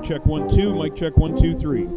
check 1 2. Mic check 1 2 3.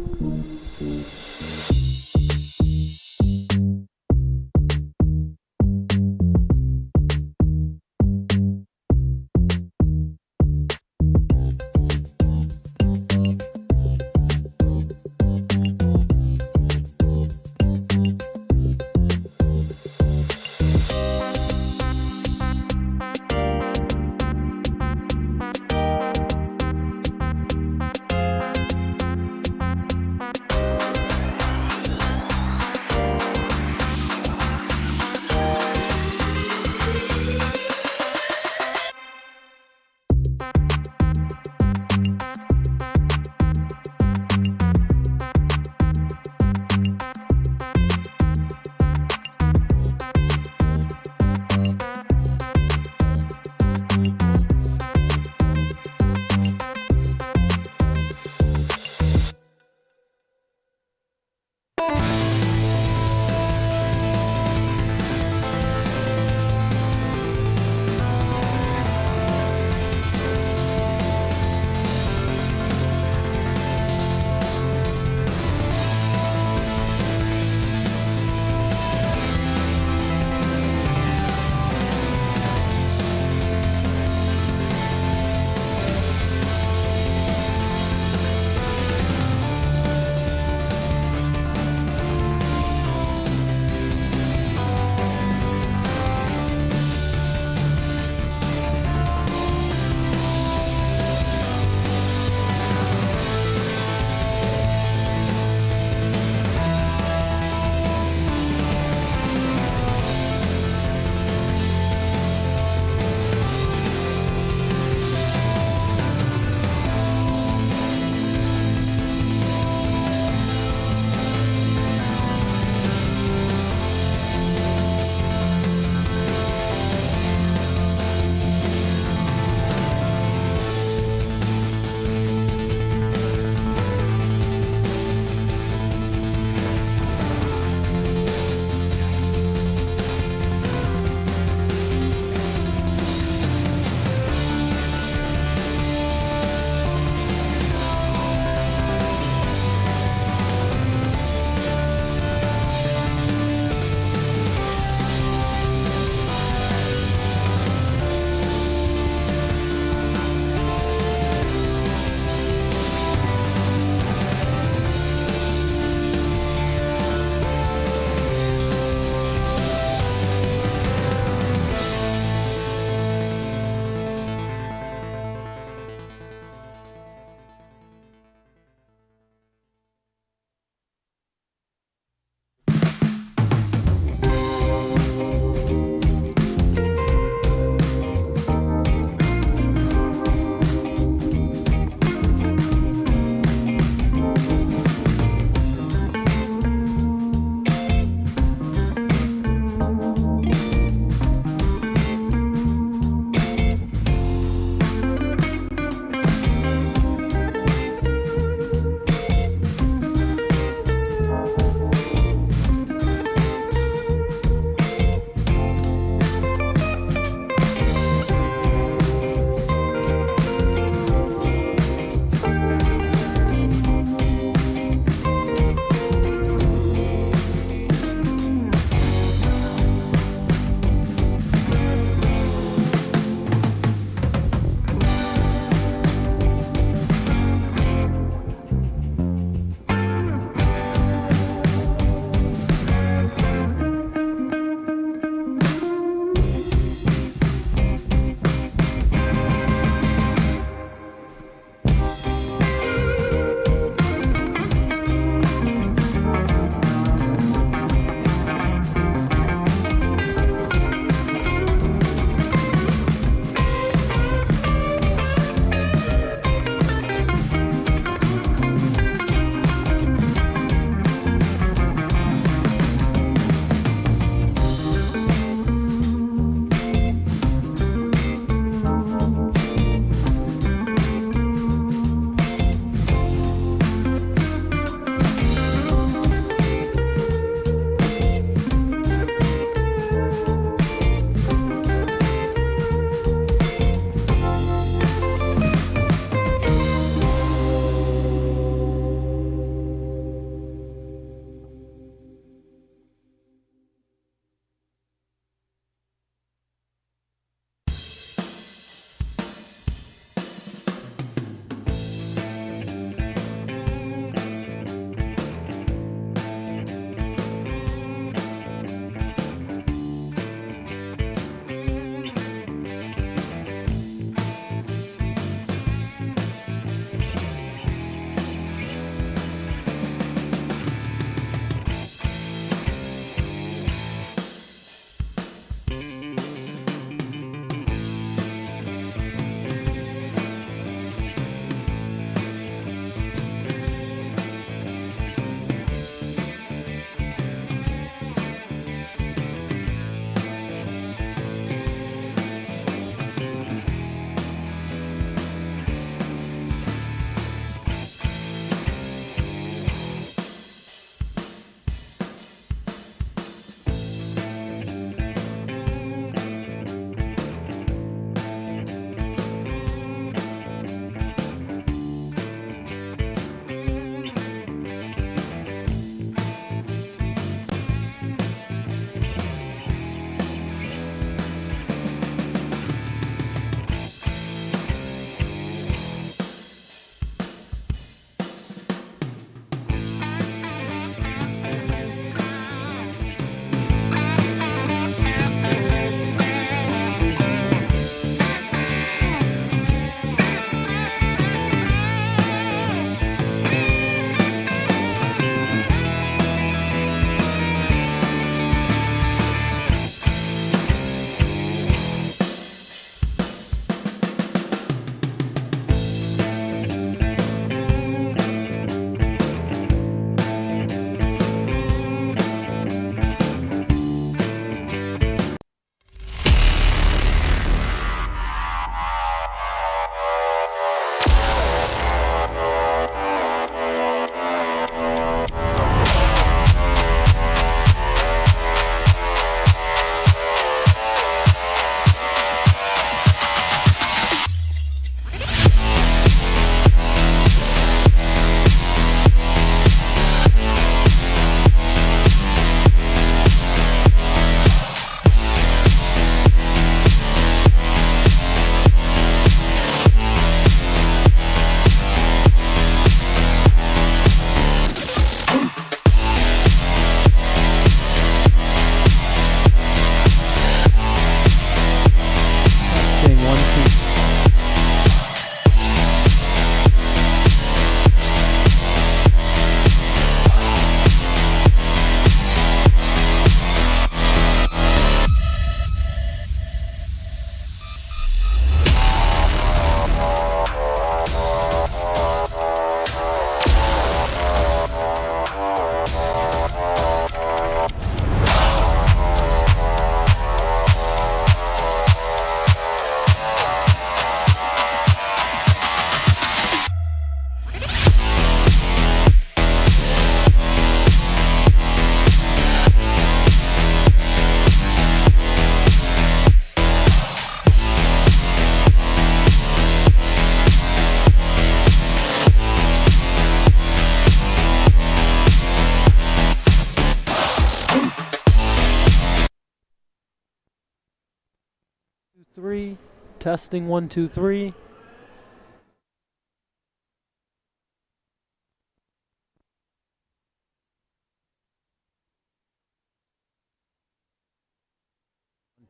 3. Testing 1, 2, 3.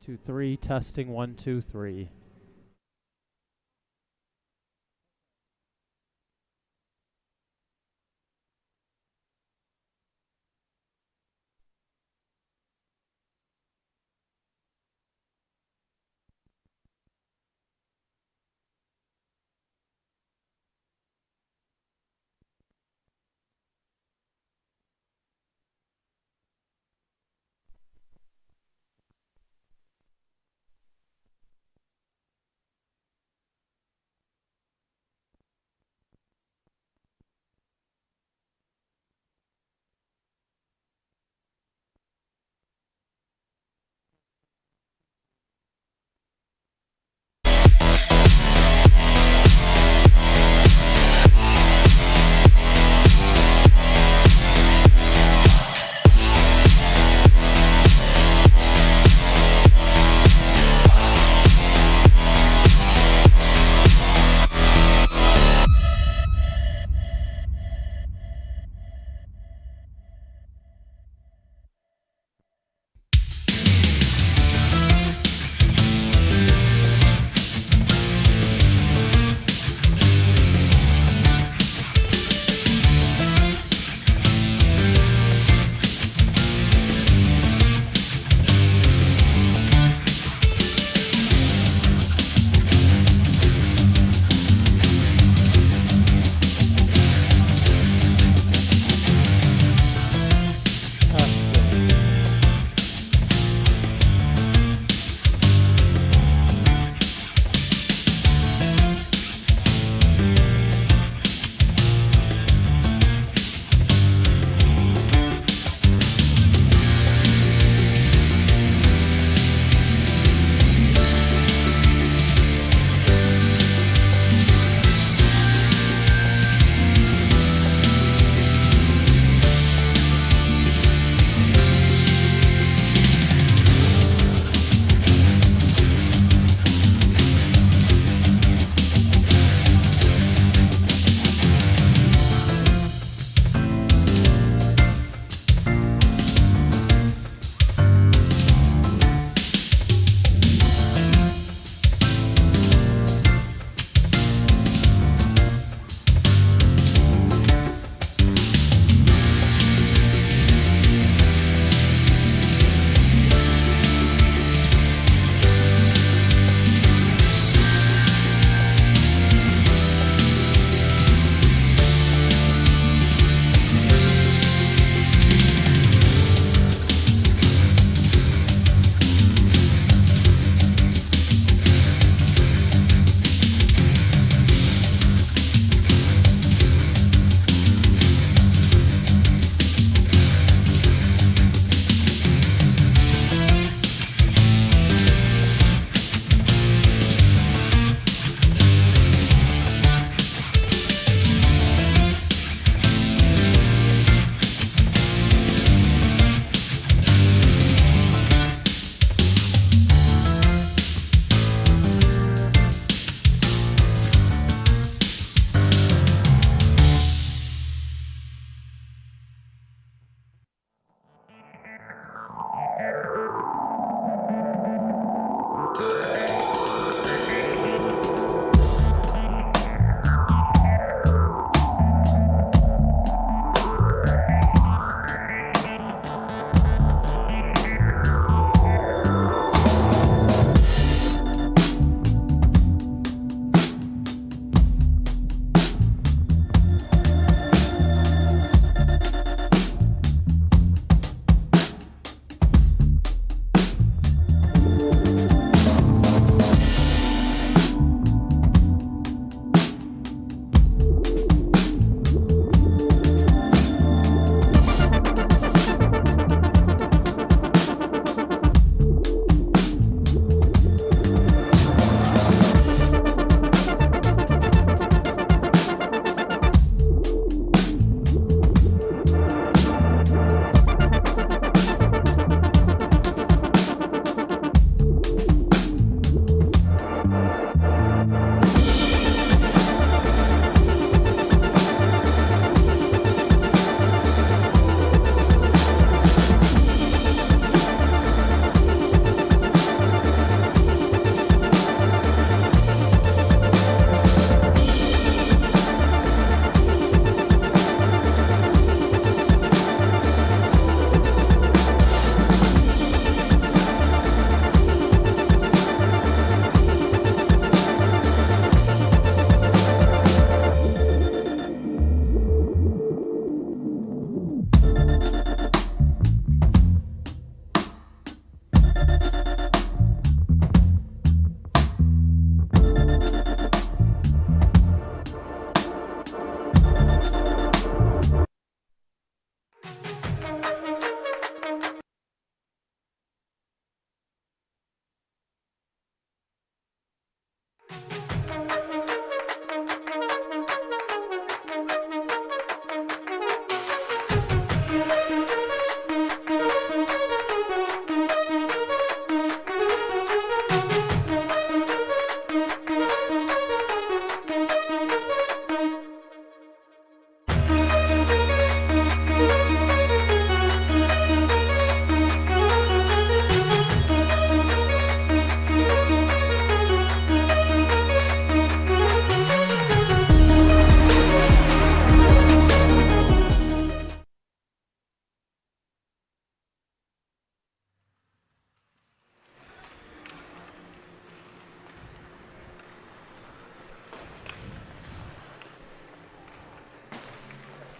Two, three, testing 1, 2, 3.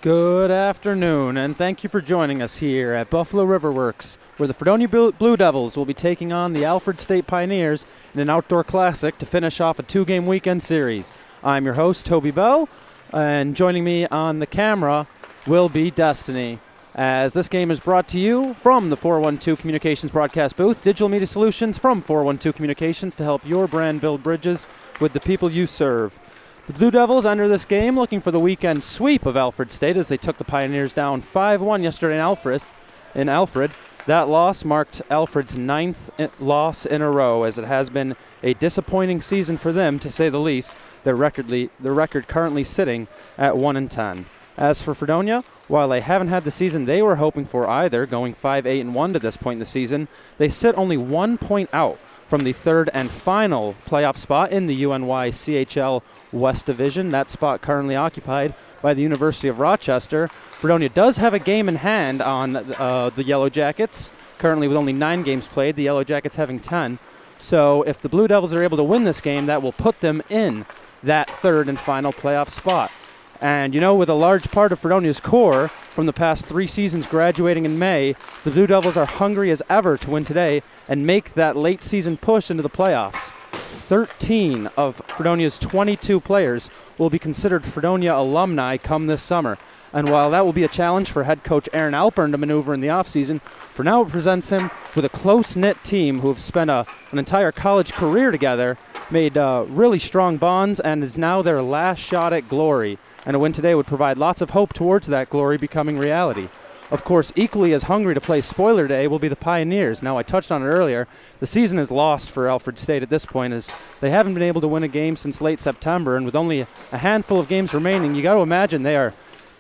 Good afternoon, and thank you for joining us here at Buffalo RiverWorks, where the Fredonia Blue Devils will be taking on the Alfred State Pioneers in an outdoor classic to finish off a 2-game weekend series. I'm your host, Toby Bell, and joining me on the camera will be Destiny. As this game is brought to you from the 412 Communications broadcast booth, digital media solutions from 412 Communications to help your brand build bridges with the people you serve. The Blue Devils enter this game looking for the weekend sweep of Alfred State as they took the Pioneers down 5-1 yesterday in Alfred. That loss marked Alfred's 9th loss in a row, as it has been a disappointing season for them, to say the least. Their record currently sitting at 1-10. As for Fredonia, while they haven't had the season they were hoping for either, going 5-8-1 to this point in the season, they sit only 1 point out from the third and final playoff spot in the UNYCHL West Division. That spot currently occupied by the University of Rochester. Fredonia does have a game in hand on the Yellow Jackets, currently with only 9 games played, the Yellow Jackets having 10. So if the Blue Devils are able to win this game, that will put them in that third and final playoff spot. And, with a large part of Fredonia's core from the past 3 seasons graduating in May, the Blue Devils are hungry as ever to win today and make that late season push into the playoffs. 13 of Fredonia's 22 players will be considered Fredonia alumni come this summer. And while that will be a challenge for head coach Aaron Alpern to maneuver in the offseason, for now it presents him with a close-knit team who have spent an entire college career together, made really strong bonds, and is now their last shot at glory. And a win today would provide lots of hope towards that glory becoming reality. Of course, equally as hungry to play spoiler day will be the Pioneers. Now, I touched on it earlier. The season is lost for Alfred State at this point, as they haven't been able to win a game since late September, and with only a handful of games remaining, you got to imagine they are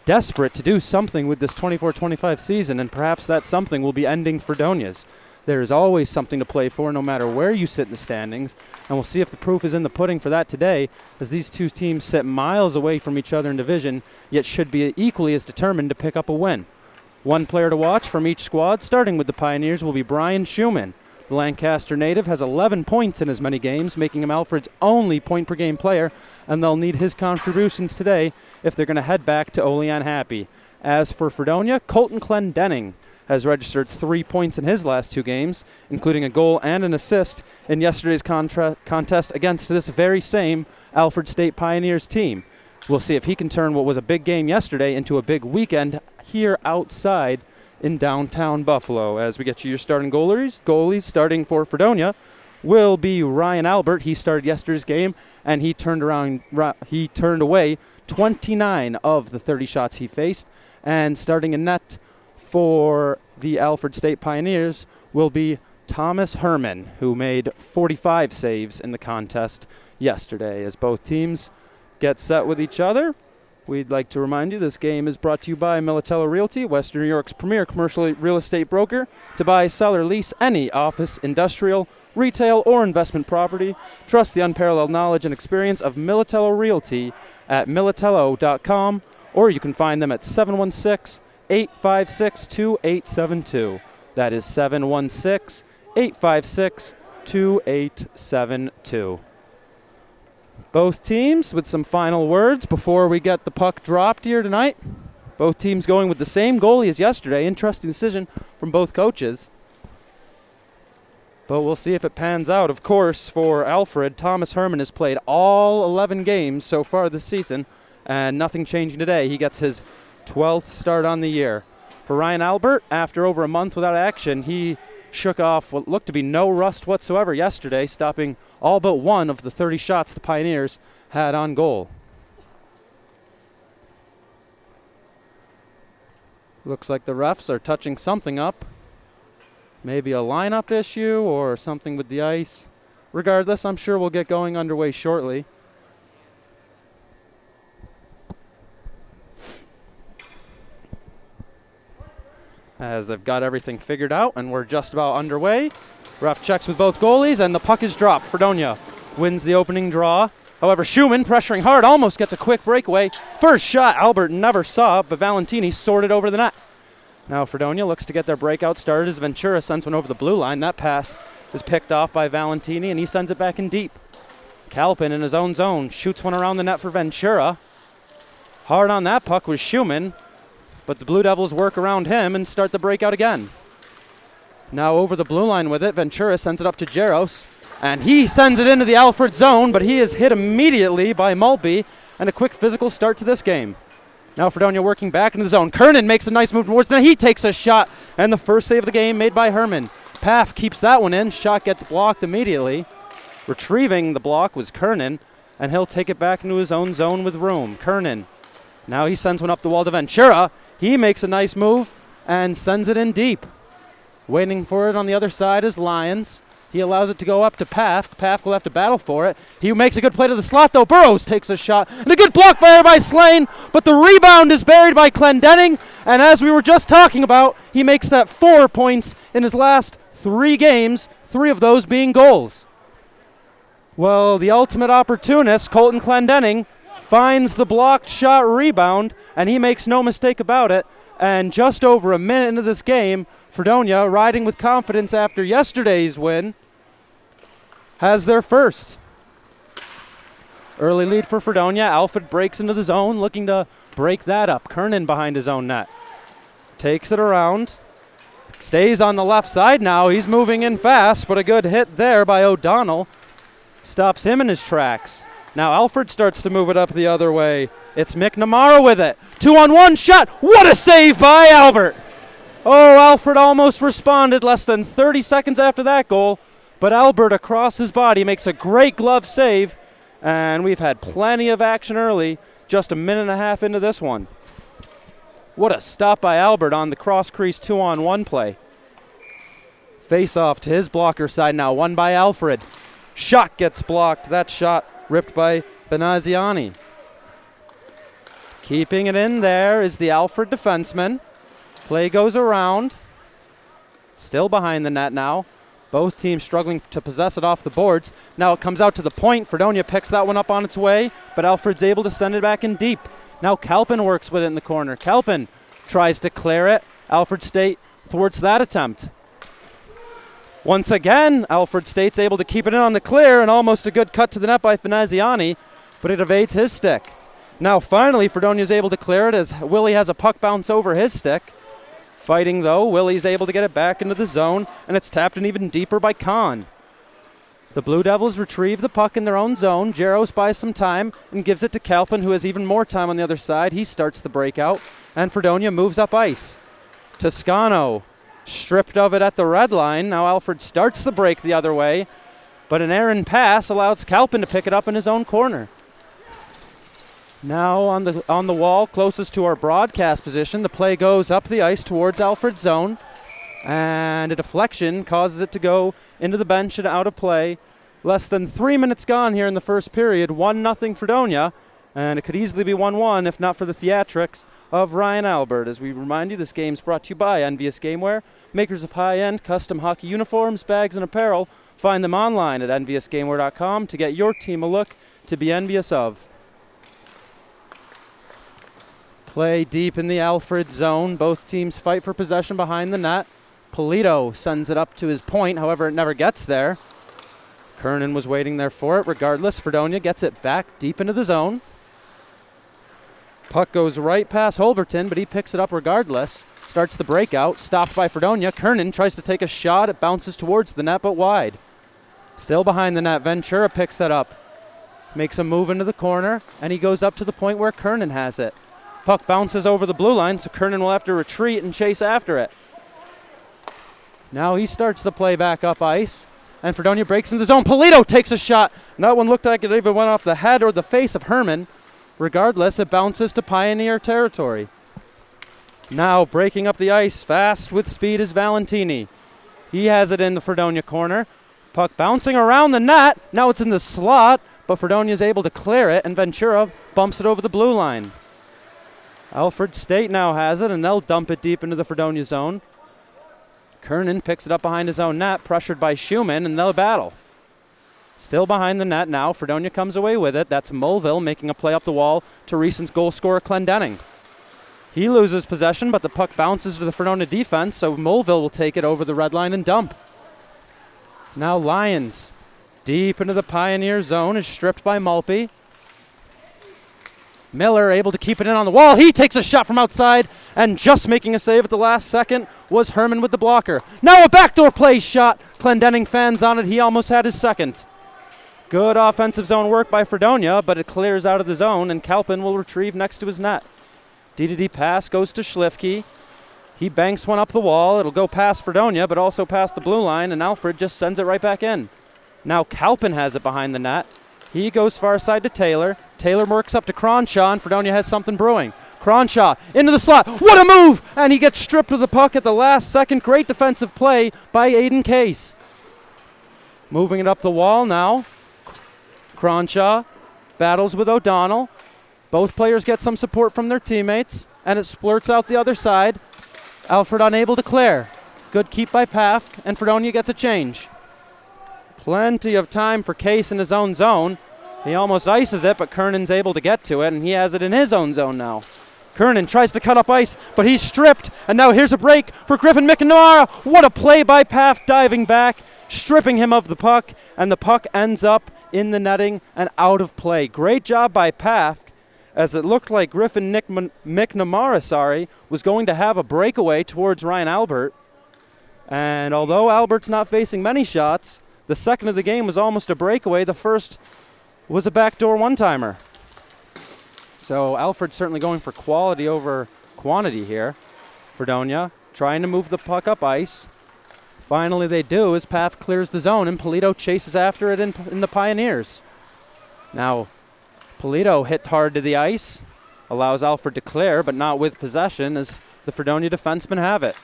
desperate to do something with this 24-25 season, and perhaps that something will be ending Fredonia's. There is always something to play for no matter where you sit in the standings, and we'll see if the proof is in the pudding for that today, as these two teams sit miles away from each other in division, yet should be equally as determined to pick up a win. One player to watch from each squad, starting with the Pioneers, will be Brian Schumann. The Lancaster native has 11 points in as many games, making him Alfred's only point-per-game player, and they'll need his contributions today if they're going to head back to Olean happy. As for Fredonia, Colton Clendenning has registered 3 points in his last 2 games, including a goal and an assist in yesterday's contest against this very same Alfred State Pioneers team. We'll see if he can turn what was a big game yesterday into a big weekend here outside in downtown Buffalo. As we get you your starting goalies starting for Fredonia will be Ryan Albert. He started yesterday's game, and he turned away 29 of the 30 shots he faced. And starting in net for the Alfred State Pioneers will be Thomas Herman, who made 45 saves in the contest yesterday. As both teams get set with each other, we'd like to remind you this game is brought to you by Militello Realty, Western New York's premier commercial real estate broker. To buy, sell, or lease any office, industrial, retail, or investment property, trust the unparalleled knowledge and experience of Militello Realty at militello.com, or you can find them at 716-856-2872. That is 716-856-2872. Both teams with some final words before we get the puck dropped here tonight. Both teams going with the same goalie as yesterday. Interesting decision from both coaches. But we'll see if it pans out. Of course, for Alfred, Thomas Herman has played all 11 games so far this season, and nothing changing today. He gets his 12th start on the year. For Ryan Albert, after over a month without action, he shook off what looked to be no rust whatsoever yesterday, stopping all but one of the 30 shots the Pioneers had on goal. Looks like the refs are touching something up. Maybe a lineup issue or something with the ice. Regardless, I'm sure we'll get going underway shortly. As they've got everything figured out, and we're just about underway. Ref checks with both goalies, and the puck is dropped. Fredonia wins the opening draw. However, Schumann, pressuring hard, almost gets a quick breakaway. First shot, Albert never saw, but Valentini sorted over the net. Now Fredonia looks to get their breakout started as Ventura sends one over the blue line. That pass is picked off by Valentini, and he sends it back in deep. Calpin in his own zone shoots one around the net for Ventura. Hard on that puck was Schumann. but the Blue Devils work around him and start the breakout again. Now over the blue line with it, Ventura sends it up to Jaros, and he sends it into the Alfred zone, but he is hit immediately by Maltby, and a quick physical start to this game. Now Fredonia working back into the zone. Kernan makes a nice move towards them. He takes a shot, and the first save of the game made by Herman. Paff keeps that one in. Shot gets blocked immediately. Retrieving the block was Kernan, and he'll take it back into his own zone with room. Kernan. Now he sends one up the wall to Ventura. He makes a nice move and sends it in deep. Waiting for it on the other side is Lyons. He allows it to go up to Paff. Paff will have to battle for it. He makes a good play to the slot, though. Burrows takes a shot. And a good block by Slane, but the rebound is buried by Clendenning. And as we were just talking about, he makes that 4 points in his last 3 games, 3 of those being goals. Well, the ultimate opportunist, Colton Clendenning, finds the blocked shot rebound, and he makes no mistake about it. And just over a minute into this game, Fredonia, riding with confidence after yesterday's win, has their first. Early lead for Fredonia. Alfred breaks into the zone, looking to break that up. Kernan behind his own net. Takes it around. Stays on the left side now. He's moving in fast, but a good hit there by O'Donnell stops him in his tracks. Now Alfred starts to move it up the other way. It's McNamara with it. 2-on-1 shot. What a save by Albert. Oh, Alfred almost responded less than 30 seconds after that goal, but Albert across his body makes a great glove save, and we've had plenty of action early, just a minute and a half into this one. What a stop by Albert on the cross-crease 2-on-1 play. Face off to his blocker side now, won by Alfred. Shot gets blocked. That shot ripped by Benaziani. Keeping it in there is the Alfred defenseman. Play goes around. Still behind the net now. Both teams struggling to possess it off the boards. Now it comes out to the point. Fredonia picks that one up on its way, but Alfred's able to send it back in deep. Now Kalpin works with it in the corner. Kalpin tries to clear it. Alfred State thwarts that attempt. Once again, Alfred State's able to keep it in on the clear, and almost a good cut to the net by Finaziani, but it evades his stick. Now finally, Fredonia's able to clear it as Willie has a puck bounce over his stick. Fighting though, Willie's able to get it back into the zone, and it's tapped in even deeper by Kahn. The Blue Devils retrieve the puck in their own zone. Jaros buys some time and gives it to Kalpin, who has even more time on the other side. He starts the breakout, and Fredonia moves up ice. Toscano stripped of it at the red line. Now Alfred starts the break the other way, but an errant pass allows Kalpin to pick it up in his own corner. Now on the wall closest to our broadcast position, the play goes up the ice towards Alfred's zone, and a deflection causes it to go into the bench and out of play. Less than 3 minutes gone here in the first period, 1-0 Fredonia, and it could easily be 1-1 if not for the theatrics of Ryan Albert. As we remind you, this game is brought to you by Envious Gameware, makers of high-end custom hockey uniforms, bags, and apparel. Find them online at enviousgameware.com to get your team a look to be envious of. Play deep in the Alfred zone. Both teams fight for possession behind the net. Polito sends it up to his point, however it never gets there. Kernan was waiting there for it. Regardless, Fredonia gets it back deep into the zone. Puck goes right past Holberton, but he picks it up regardless. Starts the breakout, stopped by Fredonia. Kernan tries to take a shot. It bounces towards the net, but wide. Still behind the net, Ventura picks it up. Makes a move into the corner, and he goes up to the point where Kernan has it. Puck bounces over the blue line, so Kernan will have to retreat and chase after it. Now he starts the play back up ice, and Fredonia breaks into the zone. Polito takes a shot, and that one looked like it even went off the head or the face of Herman. Regardless, it bounces to Pioneer territory. Now breaking up the ice fast with speed is Valentini. He has it in the Fredonia corner. Puck bouncing around the net. Now it's in the slot, but Fredonia is able to clear it, and Ventura bumps it over the blue line. Alfred State now has it, and they'll dump it deep into the Fredonia zone. Kernan picks it up behind his own net, pressured by Schumann, and they'll battle. Still behind the net now. Fredonia comes away with it. That's Mulville making a play up the wall to recent goal scorer Clendenning. He loses possession, but the puck bounces to the Fredonia defense, so Mulville will take it over the red line and dump. Now Lyons, deep into the Pioneer zone, is stripped by Maltby. Miller able to keep it in on the wall. He takes a shot from outside, and just making a save at the last second was Herman with the blocker. Now a backdoor play shot. Clendening fans on it. He almost had his second. Good offensive zone work by Fredonia, but it clears out of the zone, and Kalpin will retrieve next to his net. D-to-D pass goes to Schlifke. He banks one up the wall. It'll go past Fredonia, but also past the blue line, and Alfred just sends it right back in. Now Kalpin has it behind the net. He goes far side to Taylor. Taylor works up to Cronshaw, and Fredonia has something brewing. Cronshaw into the slot. What a move! And he gets stripped of the puck at the last second. Great defensive play by Aiden Case. Moving it up the wall now. Cronshaw battles with O'Donnell. Both players get some support from their teammates, and it splurts out the other side. Alfred unable to clear. Good keep by Pafk, and Fredonia gets a change. Plenty of time for Case in his own zone. He almost ices it, but Kernan's able to get to it, and he has it in his own zone now. Kernan tries to cut up ice, but he's stripped, and now here's a break for Griffin McNamara. What a play by Pafk, diving back, stripping him of the puck, and the puck ends up in the netting and out of play. Great job by Pafk, as it looked like Griffin McNamara was going to have a breakaway towards Ryan Albert. And although Albert's not facing many shots, the second of the game was almost a breakaway. The first was a backdoor one-timer. So Alfred certainly going for quality over quantity here. Fredonia trying to move the puck up ice. Finally they do as Paf clears the zone, and Polito chases after it in the Pioneers. Now Polito hit hard to the ice, allows Alfred to clear, but not with possession as the Fredonia defensemen have it.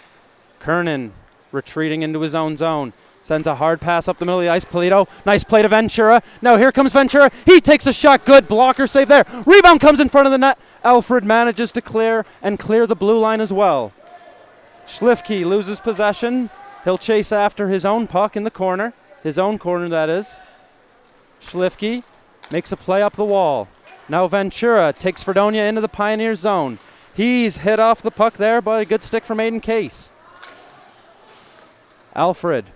Kernan retreating into his own zone. Sends a hard pass up the middle of the ice. Polito, nice play to Ventura. Now here comes Ventura. He takes a shot. Good blocker save there. Rebound comes in front of the net. Alfred manages to clear and clear the blue line as well. Schlifke loses possession. He'll chase after his own puck in the corner. His own corner, that is. Schlifke makes a play up the wall. Now Ventura takes Fredonia into the Pioneer zone. He's hit off the puck there, but a good stick from Aiden Case. Alfred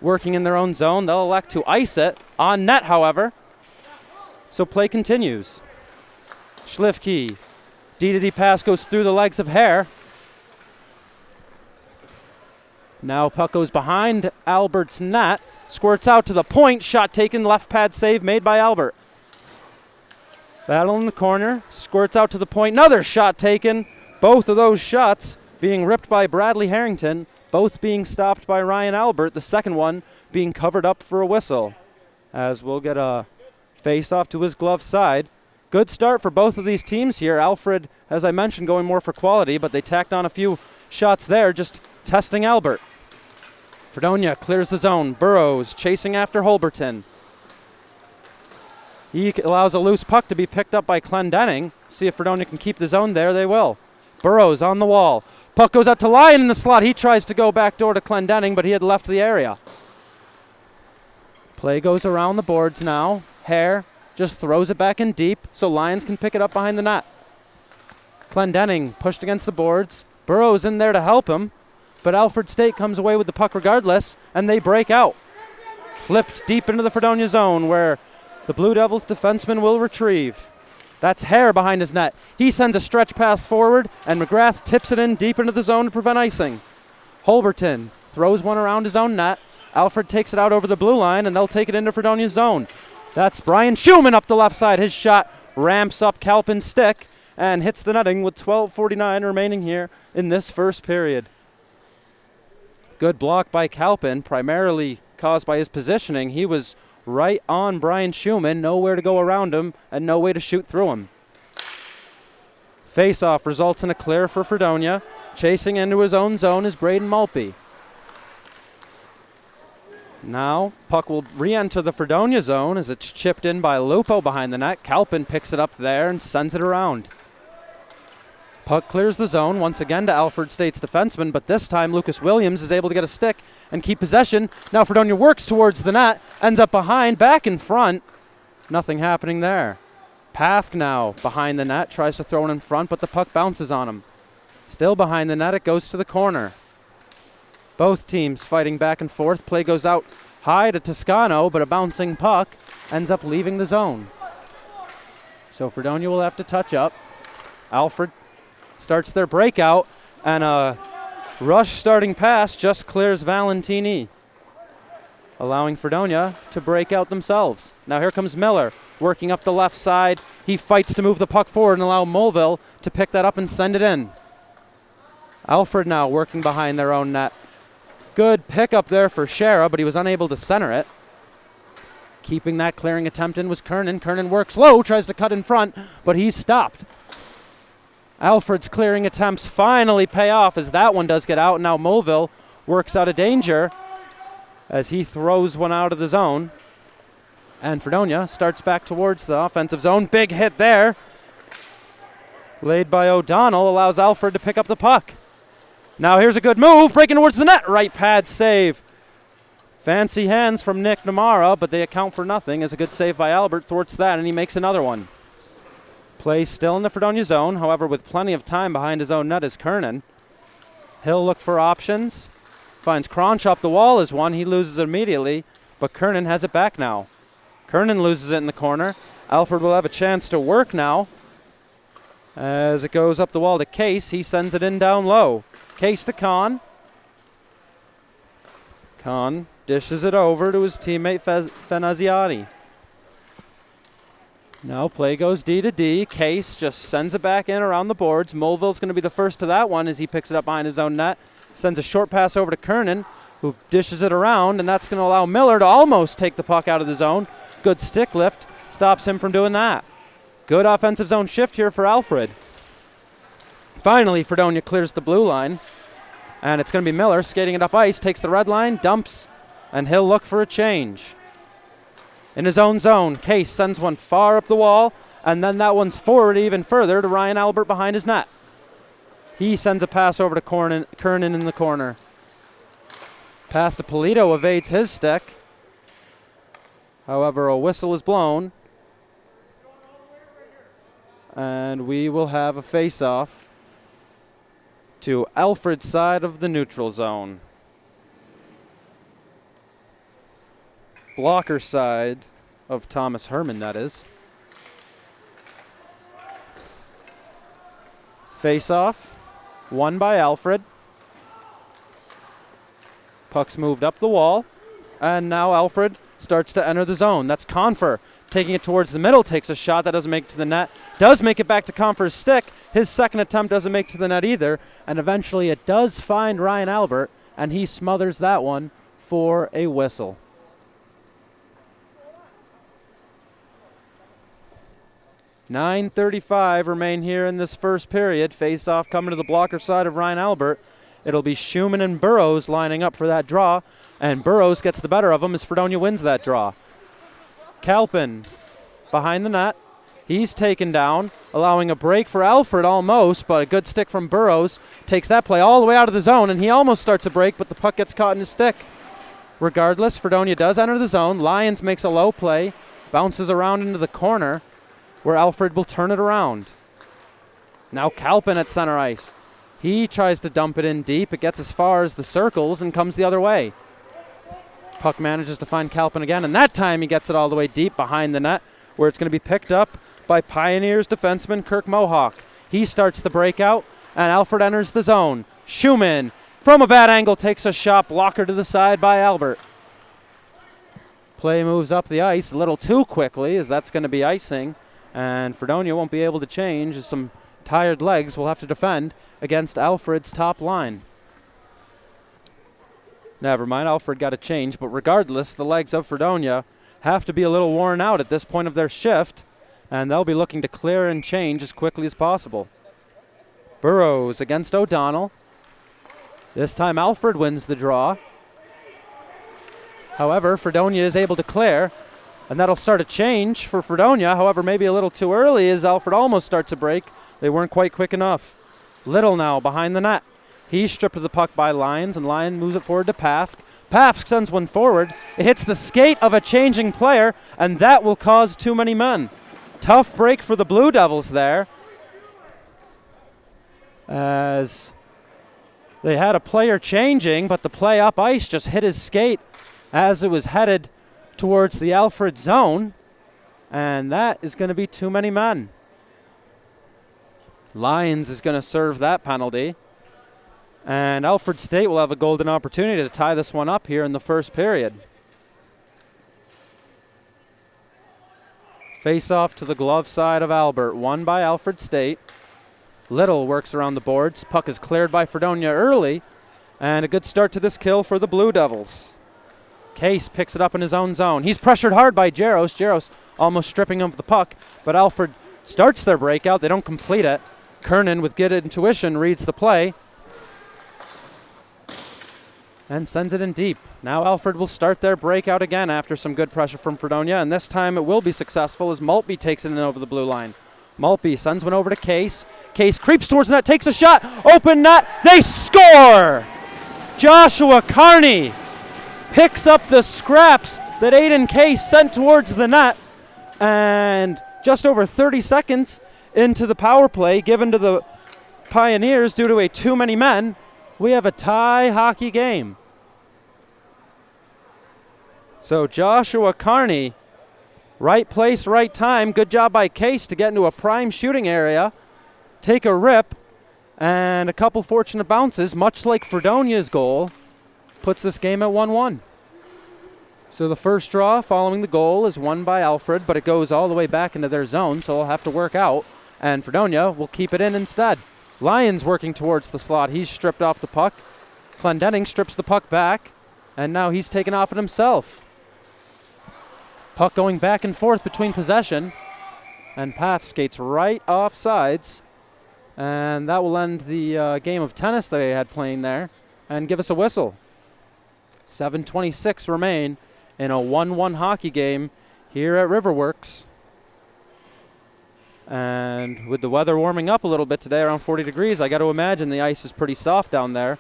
working in their own zone. They'll elect to ice it on net, however. So play continues. Schlifke. D-to-D pass goes through the legs of Hare. Now puck goes behind Albert's net. Squirts out to the point. Shot taken. Left pad save made by Albert. Battle in the corner. Squirts out to the point. Another shot taken. Both of those shots being ripped by Bradley Harrington. Both being stopped by Ryan Albert, the second one being covered up for a whistle. As we'll get a face-off to his glove side. Good start for both of these teams here. Alfred, as I mentioned, going more for quality, but they tacked on a few shots there, just testing Albert. Fredonia clears the zone. Burrows chasing after Holberton. He allows a loose puck to be picked up by Clendening. See if Fredonia can keep the zone there. They will. Burrows on the wall. Puck goes out to Lyon in the slot. He tries to go back door to Clendening, but he had left the area. Play goes around the boards now. Hare just throws it back in deep so Lyons can pick it up behind the net. Clendening pushed against the boards. Burrows in there to help him, but Alfred State comes away with the puck regardless, and they break out. Flipped deep into the Fredonia zone where the Blue Devils defenseman will retrieve. That's Hare behind his net. He sends a stretch pass forward, and McGrath tips it in deep into the zone to prevent icing. Holberton throws one around his own net. Alfred takes it out over the blue line, and they'll take it into Fredonia's zone. That's Brian Schumann up the left side. His shot ramps up Kalpin's stick and hits the netting with 12:49 remaining here in this first period. Good block by Kalpin, primarily caused by his positioning. He was right on Brian Schumann, nowhere to go around him, and no way to shoot through him. Face-off results in a clear for Fredonia. Chasing into his own zone is Braden Maltby. Now, puck will re-enter the Fredonia zone as it's chipped in by Lupo behind the net. Kalpin picks it up there and sends it around. Puck clears the zone once again to Alfred State's defenseman, but this time Lucas Williams is able to get a stick and keep possession. Now Fredonia works towards the net, ends up behind, back in front. Nothing happening there. Pafk now behind the net, tries to throw it in front, but the puck bounces on him. Still behind the net, it goes to the corner. Both teams fighting back and forth. Play goes out high to Toscano, but a bouncing puck ends up leaving the zone. So Fredonia will have to touch up. Alfred starts their breakout, and a rush starting pass just clears Valentini, allowing Fredonia to break out themselves. Now here comes Miller, working up the left side. He fights to move the puck forward and allow Mulville to pick that up and send it in. Alfred now working behind their own net. Good pickup there for Shara, but he was unable to center it. Keeping that clearing attempt in was Kernan. Kernan works low, tries to cut in front, but he's stopped. Alfred's clearing attempts finally pay off as that one does get out. Now Mulville works out of danger as he throws one out of the zone. And Fredonia starts back towards the offensive zone. Big hit there. Laid by O'Donnell allows Alfred to pick up the puck. Now here's a good move, breaking towards the net. Right pad save. Fancy hands from Nick Namara, but they account for nothing as a good save by Albert thwarts that, and he makes another one. Play still in the Fredonia zone, however, with plenty of time behind his own net is Kernan. He'll look for options. Finds Cronch up the wall as one. He loses it immediately, but Kernan has it back now. Kernan loses it in the corner. Alfred will have a chance to work now. As it goes up the wall to Case, he sends it in down low. Case to Kahn. Kahn dishes it over to his teammate Fenaziati. Now play goes D to D. Case just sends it back in around the boards. Mulville's going to be the first to that one as he picks it up behind his own net. Sends a short pass over to Kernan, who dishes it around, and that's going to allow Miller to almost take the puck out of the zone. Good stick lift stops him from doing that. Good offensive zone shift here for Alfred. Finally, Fredonia clears the blue line, and it's going to be Miller skating it up ice, takes the red line, dumps, and he'll look for a change. In his own zone, Case sends one far up the wall, and then that one's forward even further to Ryan Albert behind his net. He sends a pass over to Kernan in the corner. Pass to Polito evades his stick. However, a whistle is blown, and we will have a face-off to Alfred's side of the neutral zone. Blocker side of Thomas Herman, that is. Face-off, won by Alfred. Puck's moved up the wall, and now Alfred starts to enter the zone. That's Confer taking it towards the middle, takes a shot that doesn't make it to the net. Does make it back to Confer's stick. His second attempt doesn't make it to the net either, and eventually it does find Ryan Albert, and he smothers that one for a whistle. .9:35 remain here in this first period. Face-off coming to the blocker side of Ryan Albert. It'll be Schumann and Burrows lining up for that draw, and Burrows gets the better of him as Fredonia wins that draw. Kalpin behind the net. He's taken down, allowing a break for Alfred almost, but a good stick from Burrows takes that play all the way out of the zone, and he almost starts a break, but the puck gets caught in his stick. Regardless, Fredonia does enter the zone. Lyons makes a low play, bounces around into the corner, where Alfred will turn it around. Now Kalpin at center ice. He tries to dump it in deep. It gets as far as the circles and comes the other way. Puck manages to find Kalpin again, and that time he gets it all the way deep behind the net, where it's going to be picked up by Pioneers defenseman Kirk Mohawk. He starts the breakout, and Alfred enters the zone. Schumann, from a bad angle, takes a shot, blocker to the side by Albert. Play moves up the ice a little too quickly, as that's going to be icing, and Fredonia won't be able to change, as some tired legs will have to defend against Alfred's top line. Never mind, Alfred got a change, but regardless, the legs of Fredonia have to be a little worn out at this point of their shift, and they'll be looking to clear and change as quickly as possible. Burrows against O'Donnell. This time Alfred wins the draw. However, Fredonia is able to clear, and that'll start a change for Fredonia. However, maybe a little too early as Alfred almost starts a break. They weren't quite quick enough. Little now behind the net. He's stripped of the puck by Lyons, and Lyon moves it forward to Pafk. Pafk sends one forward. It hits the skate of a changing player, and that will cause too many men. Tough break for the Blue Devils there, as they had a player changing, but the play up ice just hit his skate as it was headed towards the Alfred zone. And that is going to be too many men. Lions is going to serve that penalty. And Alfred State will have a golden opportunity to tie this one up here in the first period. Face off to the glove side of Albert, won by Alfred State. Little works around the boards. Puck is cleared by Fredonia early. And a good start to this kill for the Blue Devils. Case picks it up in his own zone. He's pressured hard by Jaros. Jaros almost stripping him of the puck. But Alfred starts their breakout. They don't complete it. Kernan, with good intuition, reads the play and sends it in deep. Now Alfred will start their breakout again after some good pressure from Fredonia, and this time it will be successful as Maltby takes it in over the blue line. Maltby sends one over to Case. Case creeps towards the net, takes a shot, open net, they score! Joshua Carney picks up the scraps that Aiden Case sent towards the net, and just over 30 seconds into the power play given to the Pioneers due to a too many men, we have a tie hockey game. So Joshua Carney, right place, right time. Good job by Case to get into a prime shooting area, take a rip, and a couple fortunate bounces, much like Fredonia's goal, puts this game at 1-1. So the first draw following the goal is won by Alfred, but it goes all the way back into their zone, so they'll have to work out, and Fredonia will keep it in instead. Lyons working towards the slot. He's stripped off the puck. Clendenning strips the puck back, and now he's taken off it himself. Puck going back and forth between possession, and Path skates right off sides, and that will end the game of tennis they had playing there and give us a whistle. 7:26 remain in a 1-1 hockey game here at RiverWorks. And with the weather warming up a little bit today, around 40 degrees, I got to imagine the ice is pretty soft down there.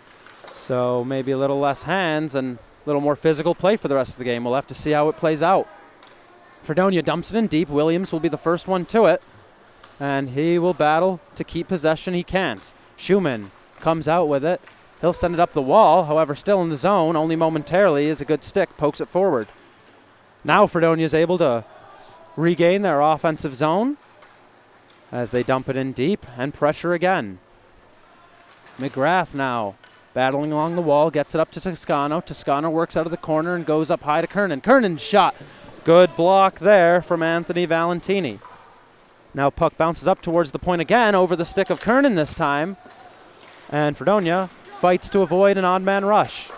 So maybe a little less hands and a little more physical play for the rest of the game. We'll have to see how it plays out. Fredonia dumps it in deep. Williams will be the first one to it, and he will battle to keep possession. He can't. Schumann comes out with it. He'll send it up the wall, however, still in the zone, only momentarily, is a good stick, pokes it forward. Now Fredonia is able to regain their offensive zone as they dump it in deep and pressure again. McGrath now battling along the wall, gets it up to Toscano. Toscano works out of the corner and goes up high to Kernan. Kernan's shot. Good block there from Anthony Valentini. Now puck bounces up towards the point again, over the stick of Kernan this time. And Fredonia fights to avoid an odd man rush.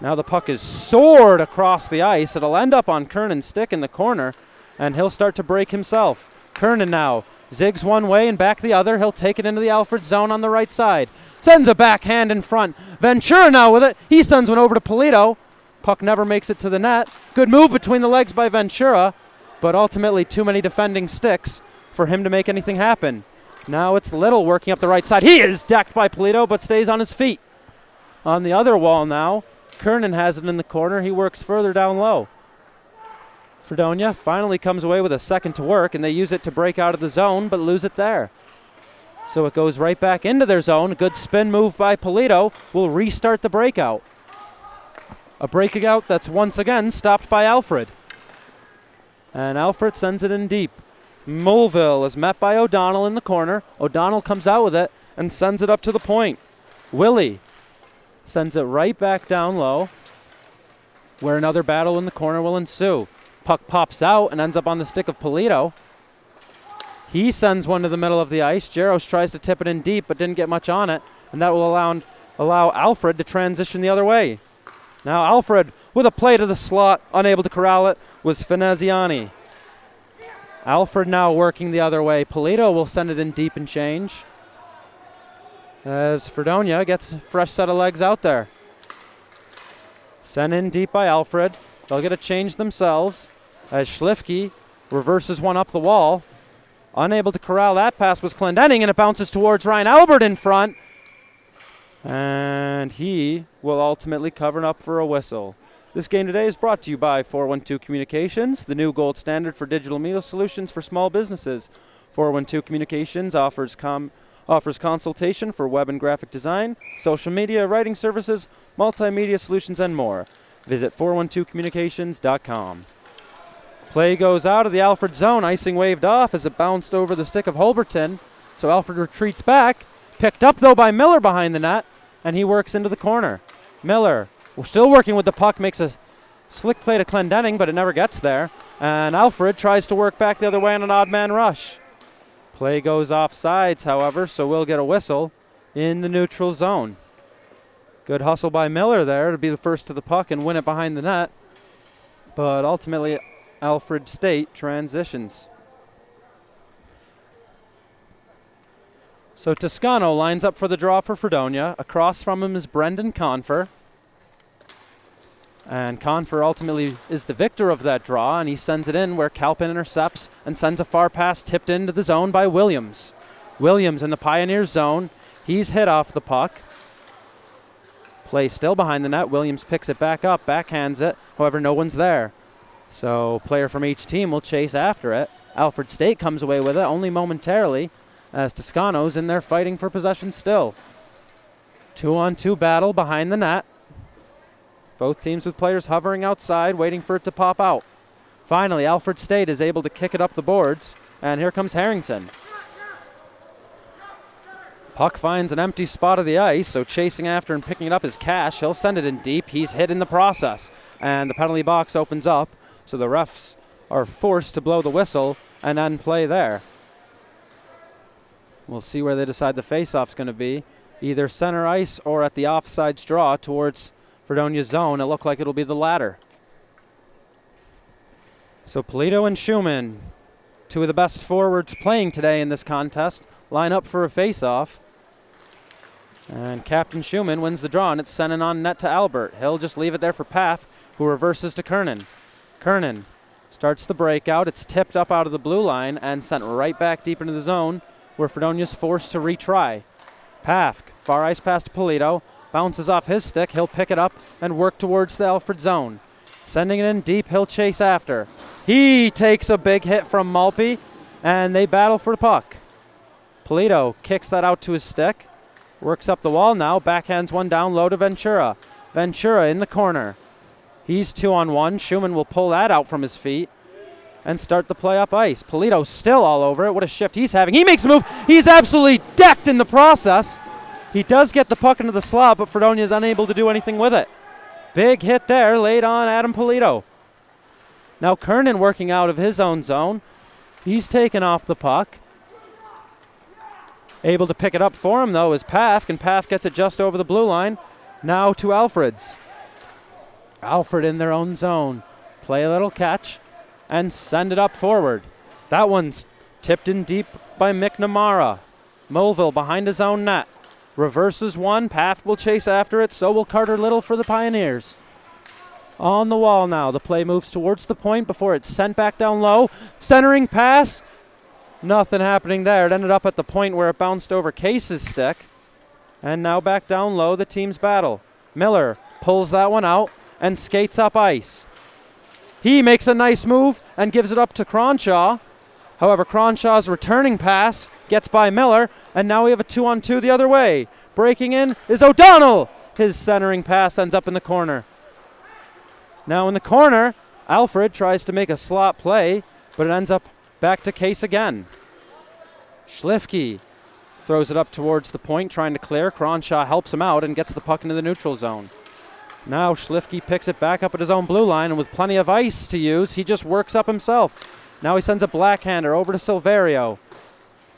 Now the puck is soared across the ice. It'll end up on Kernan's stick in the corner, and he'll start to break himself. Kernan now zigs one way and back the other. He'll take it into the Alfred zone on the right side. Sends a backhand in front. Ventura now with it. He sends one over to Polito. Puck never makes it to the net. Good move between the legs by Ventura, but ultimately too many defending sticks for him to make anything happen. Now it's Little working up the right side. He is decked by Polito, but stays on his feet. On the other wall now, Kernan has it in the corner. He works further down low. Fredonia finally comes away with a second to work, and they use it to break out of the zone, but lose it there. So it goes right back into their zone. A good spin move by Polito will restart the breakout. A breakout that's once again stopped by Alfred. And Alfred sends it in deep. Mulville is met by O'Donnell in the corner. O'Donnell comes out with it and sends it up to the point. Willie sends it right back down low, where another battle in the corner will ensue. Puck pops out and ends up on the stick of Polito. He sends one to the middle of the ice. Jaros tries to tip it in deep, but didn't get much on it, and that will allow Alfred to transition the other way. Now Alfred with a play to the slot, unable to corral it, was Fineziani. Alfred now working the other way. Polito will send it in deep and change, as Fredonia gets a fresh set of legs out there. Sent in deep by Alfred. They'll get a change themselves as Schlifke reverses one up the wall. Unable to corral that pass was Clendenning, and it bounces towards Ryan Albert in front. And he will ultimately cover up for a whistle. This game today is brought to you by 412 Communications, the new gold standard for digital media solutions for small businesses. 412 Communications offers consultation for web and graphic design, social media, writing services, multimedia solutions, and more. Visit 412communications.com. Play goes out of the Alfred zone. Icing waved off as it bounced over the stick of Holberton. So Alfred retreats back. Picked up, though, by Miller behind the net. And he works into the corner. Miller, still working with the puck, makes a slick play to Clendenning, but it never gets there. And Alfred tries to work back the other way on an odd man rush. Play goes off sides, however, so we'll get a whistle in the neutral zone. Good hustle by Miller there to be the first to the puck and win it behind the net. But ultimately, Alfred State transitions. So Toscano lines up for the draw for Fredonia. Across from him is Brendan Confer. And Confer ultimately is the victor of that draw, and he sends it in where Calpin intercepts and sends a far pass tipped into the zone by Williams. Williams in the Pioneers zone. He's hit off the puck. Play still behind the net. Williams picks it back up, backhands it. However, no one's there. So player from each team will chase after it. Alfred State comes away with it only momentarily as Toscano's in there fighting for possession still. 2-on-2 battle behind the net. Both teams with players hovering outside, waiting for it to pop out. Finally, Alfred State is able to kick it up the boards, and here comes Harrington. Puck finds an empty spot of the ice, so chasing after and picking it up is Cash. He'll send it in deep. He's hit in the process, and the penalty box opens up, so the refs are forced to blow the whistle and end play there. We'll see where they decide the face-off's going to be, either center ice or at the offsides draw towards Fredonia's zone. It looked like it'll be the latter. So Polito and Schumann, two of the best forwards playing today in this contest, line up for a face-off. And Captain Schumann wins the draw, and it's sent in on net to Albert. He'll just leave it there for Paff, who reverses to Kernan. Kernan starts the breakout. It's tipped up out of the blue line and sent right back deep into the zone, where Fredonia's forced to retry. Paff, far ice pass to Polito. Bounces off his stick. He'll pick it up and work towards the Alfred zone. Sending it in deep. He'll chase after. He takes a big hit from Malpe, and they battle for the puck. Polito kicks that out to his stick. Works up the wall now. Backhands one down low to Ventura. Ventura in the corner. He's 2-on-1. Schumann will pull that out from his feet and start the play up ice. Polito still all over it. What a shift he's having. He makes a move. He's absolutely decked in the process. He does get the puck into the slot, but Fredonia is unable to do anything with it. Big hit there laid on Adam Polito. Now Kernan working out of his own zone. He's taken off the puck. Able to pick it up for him, though, is Paff, and Paff gets it just over the blue line. Now to Alfred's. Alfred in their own zone. Play a little catch and send it up forward. That one's tipped in deep by McNamara. Mulville behind his own net. Reverses one. Paff will chase after it. So will Carter Little for the Pioneers. On the wall now. The play moves towards the point before it's sent back down low. Centering pass. Nothing happening there. It ended up at the point where it bounced over Case's stick. And now back down low, the team's battle. Miller pulls that one out and skates up ice. He makes a nice move and gives it up to Cronshaw. However, Cronshaw's returning pass gets by Miller, and now we have a 2-on-2 the other way. Breaking in is O'Donnell. His centering pass ends up in the corner. Now in the corner, Alfred tries to make a slot play, but it ends up back to Case again. Schlifke throws it up towards the point, trying to clear. Cronshaw helps him out and gets the puck into the neutral zone. Now Schlifke picks it back up at his own blue line, and with plenty of ice to use, he just works up himself. Now he sends a blackhander over to Silverio.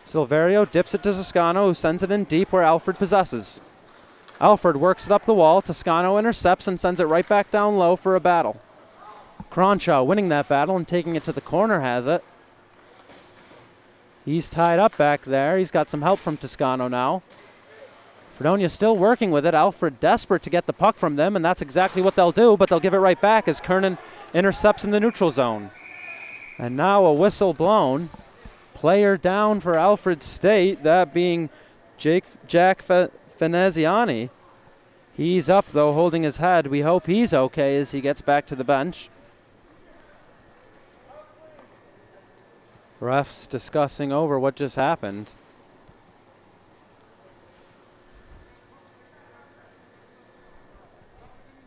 Silverio dips it to Toscano, who sends it in deep where Alfred possesses. Alfred works it up the wall. Toscano intercepts and sends it right back down low for a battle. Cronshaw winning that battle and taking it to the corner has it. He's tied up back there. He's got some help from Toscano now. Fredonia still working with it. Alfred desperate to get the puck from them, and that's exactly what they'll do, but they'll give it right back as Kernan intercepts in the neutral zone. And now a whistle blown. Player down for Alfred State, that being Jack Veneziani. He's up, though, holding his head. We hope he's okay as he gets back to the bench. Refs discussing over what just happened.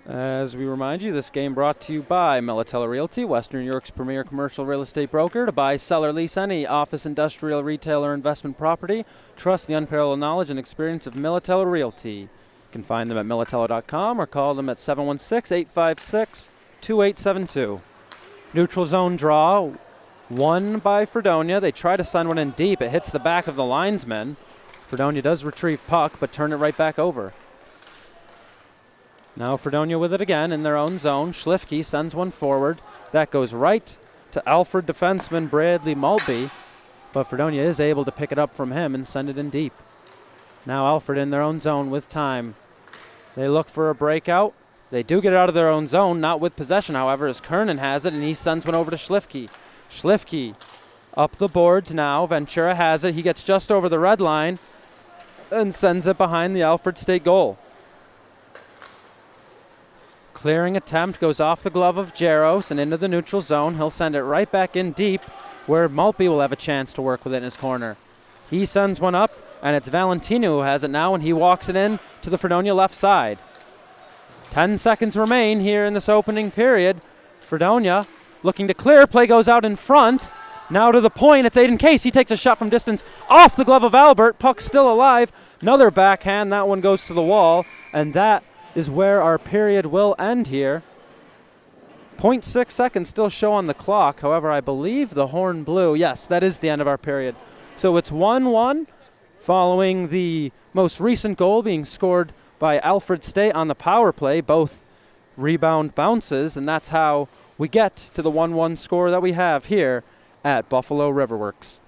As we remind you, this game brought to you by Militello Realty, Western New York's premier commercial real estate broker. To buy, sell, or lease any office, industrial, retail, or investment property, trust the unparalleled knowledge and experience of Militello Realty. You can find them at militello.com or call them at 716-856-2872. Neutral zone draw, won by Fredonia. They try to send one in deep. It hits the back of the linesman. Fredonia does retrieve puck, but turn it right back over. Now Fredonia with it again in their own zone. Schliffke sends one forward. That goes right to Alfred defenseman Bradley Maltby, but Fredonia is able to pick it up from him and send it in deep. Now Alfred in their own zone with time. They look for a breakout. They do get it out of their own zone, not with possession, however, as Kernan has it, and he sends one over to Schliffke. Schliffke up the boards now. Ventura has it. He gets just over the red line and sends it behind the Alfred State goal. Clearing attempt goes off the glove of Jaros and into the neutral zone. He'll send it right back in deep where Maltby will have a chance to work with it in his corner. He sends one up, and it's Valentino who has it now, and he walks it in to the Fredonia left side. 10 seconds remain here in this opening period. Fredonia looking to clear. Play goes out in front. Now to the point. It's Aiden Case. He takes a shot from distance off the glove of Albert. Puck still alive. Another backhand. That one goes to the wall, and that is where our period will end here. 0.6 seconds still show on the clock. However, I believe the horn blew. Yes, that is the end of our period. So it's 1-1 following the most recent goal being scored by Alfred State on the power play, both rebound bounces, and that's how we get to the 1-1 score that we have here at Buffalo RiverWorks.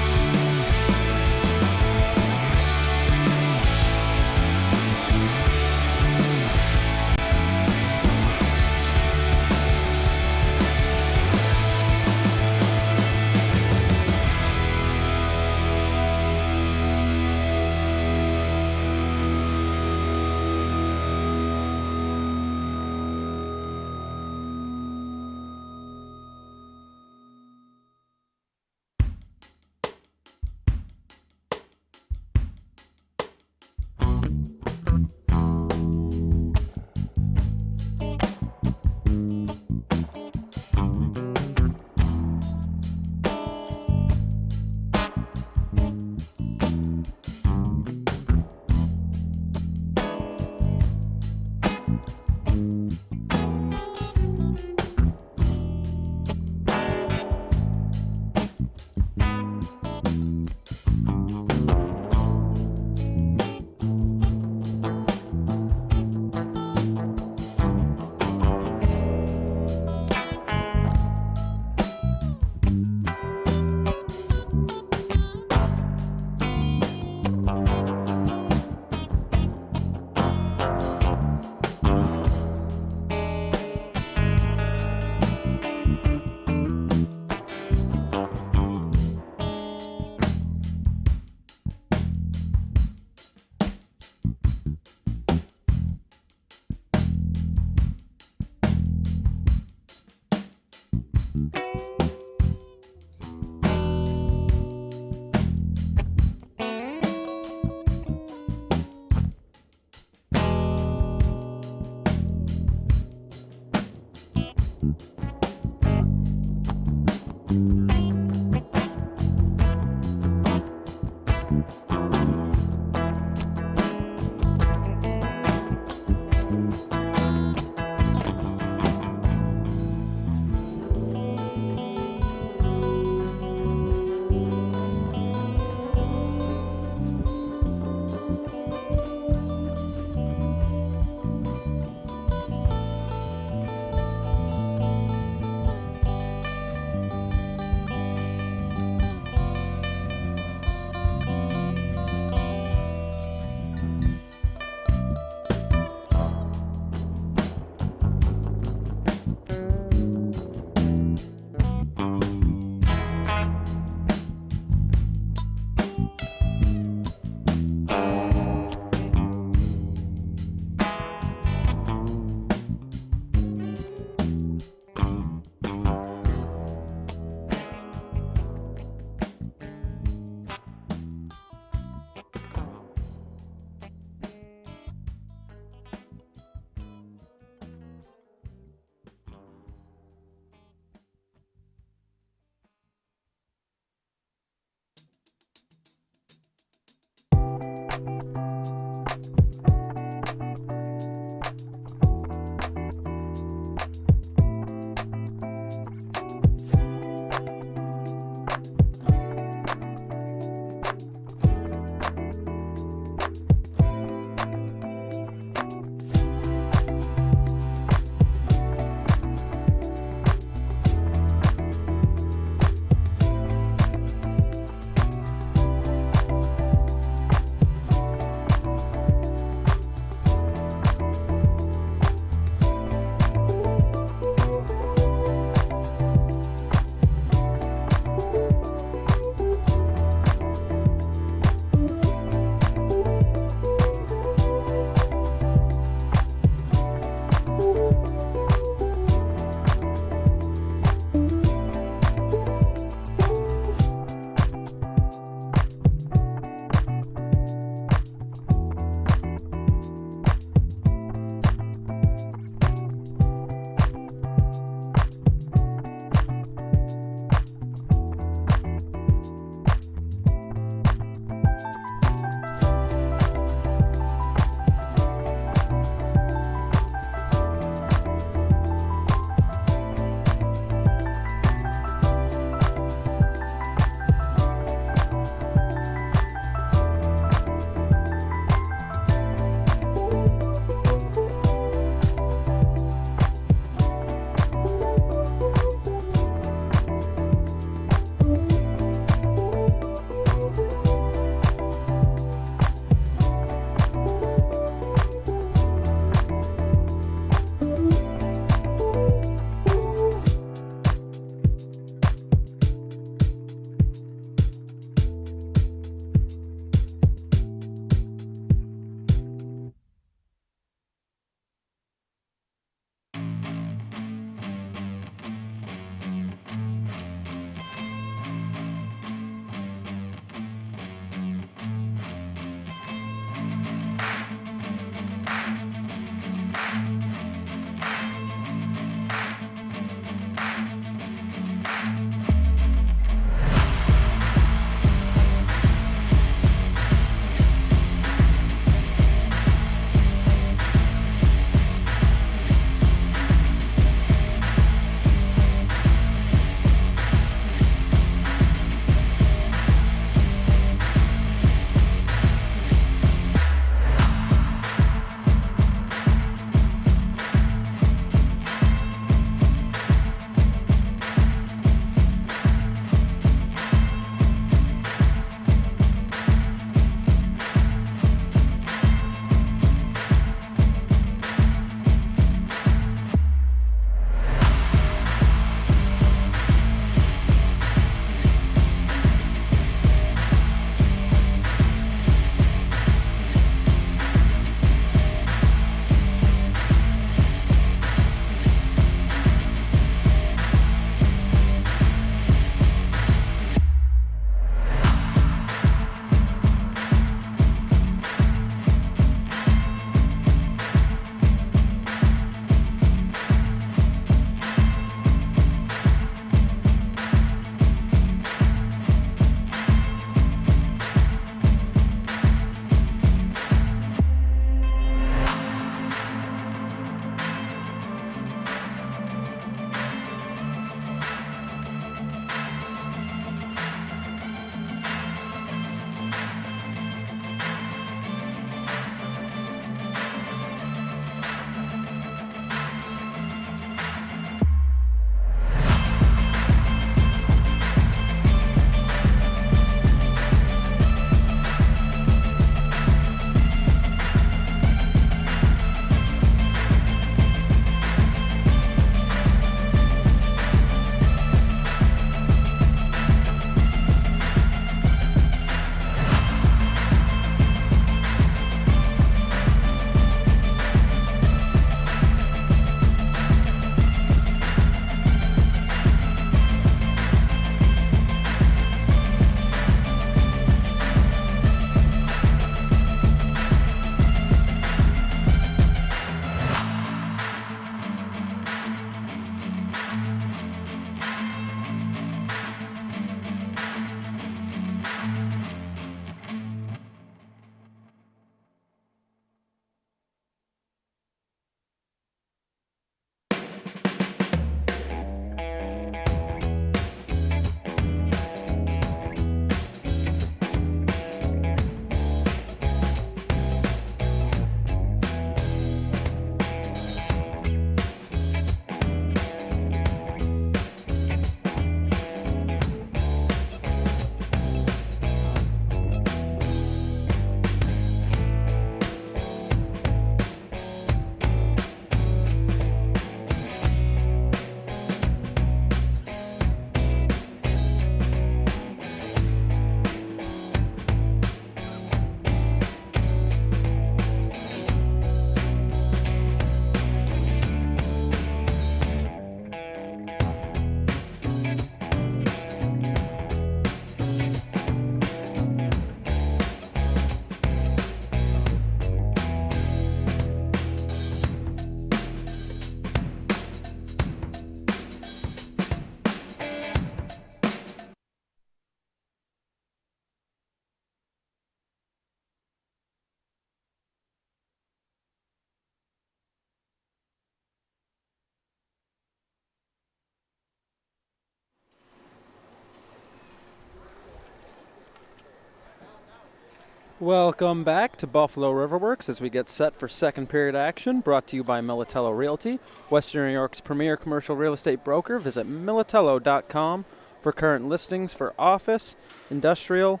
Welcome back to Buffalo RiverWorks as we get set for second period action, brought to you by Militello Realty, Western New York's premier commercial real estate broker. Visit militello.com for current listings for office, industrial,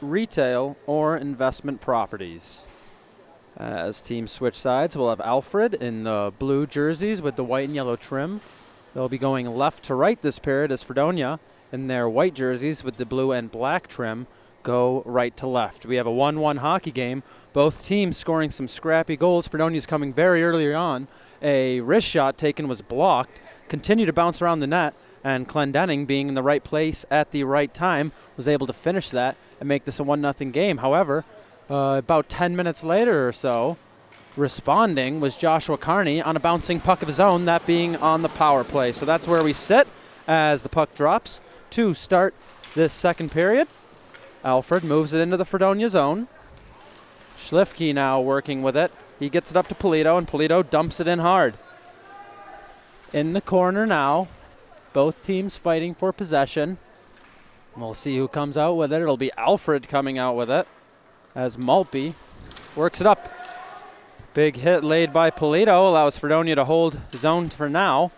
retail, or investment properties. As teams switch sides, we'll have Alfred in the blue jerseys with the white and yellow trim. They'll be going left to right this period as Fredonia in their white jerseys with the blue and black trim go right to left. We have a 1-1 hockey game. Both teams scoring some scrappy goals. Fredonia's coming very early on. A wrist shot taken was blocked, continued to bounce around the net, and Clendenning, being in the right place at the right time, was able to finish that and make this a 1-0 game. However, about 10 minutes later or so, responding was Joshua Carney on a bouncing puck of his own, that being on the power play. So that's where we sit as the puck drops to start this second period. Alfred moves it into the Fredonia zone. Schlifke now working with it. He gets it up to Polito, and Polito dumps it in hard. In the corner now, both teams fighting for possession. We'll see who comes out with it. It'll be Alfred coming out with it as Maltby works it up. Big hit laid by Polito allows Fredonia to hold zone for now.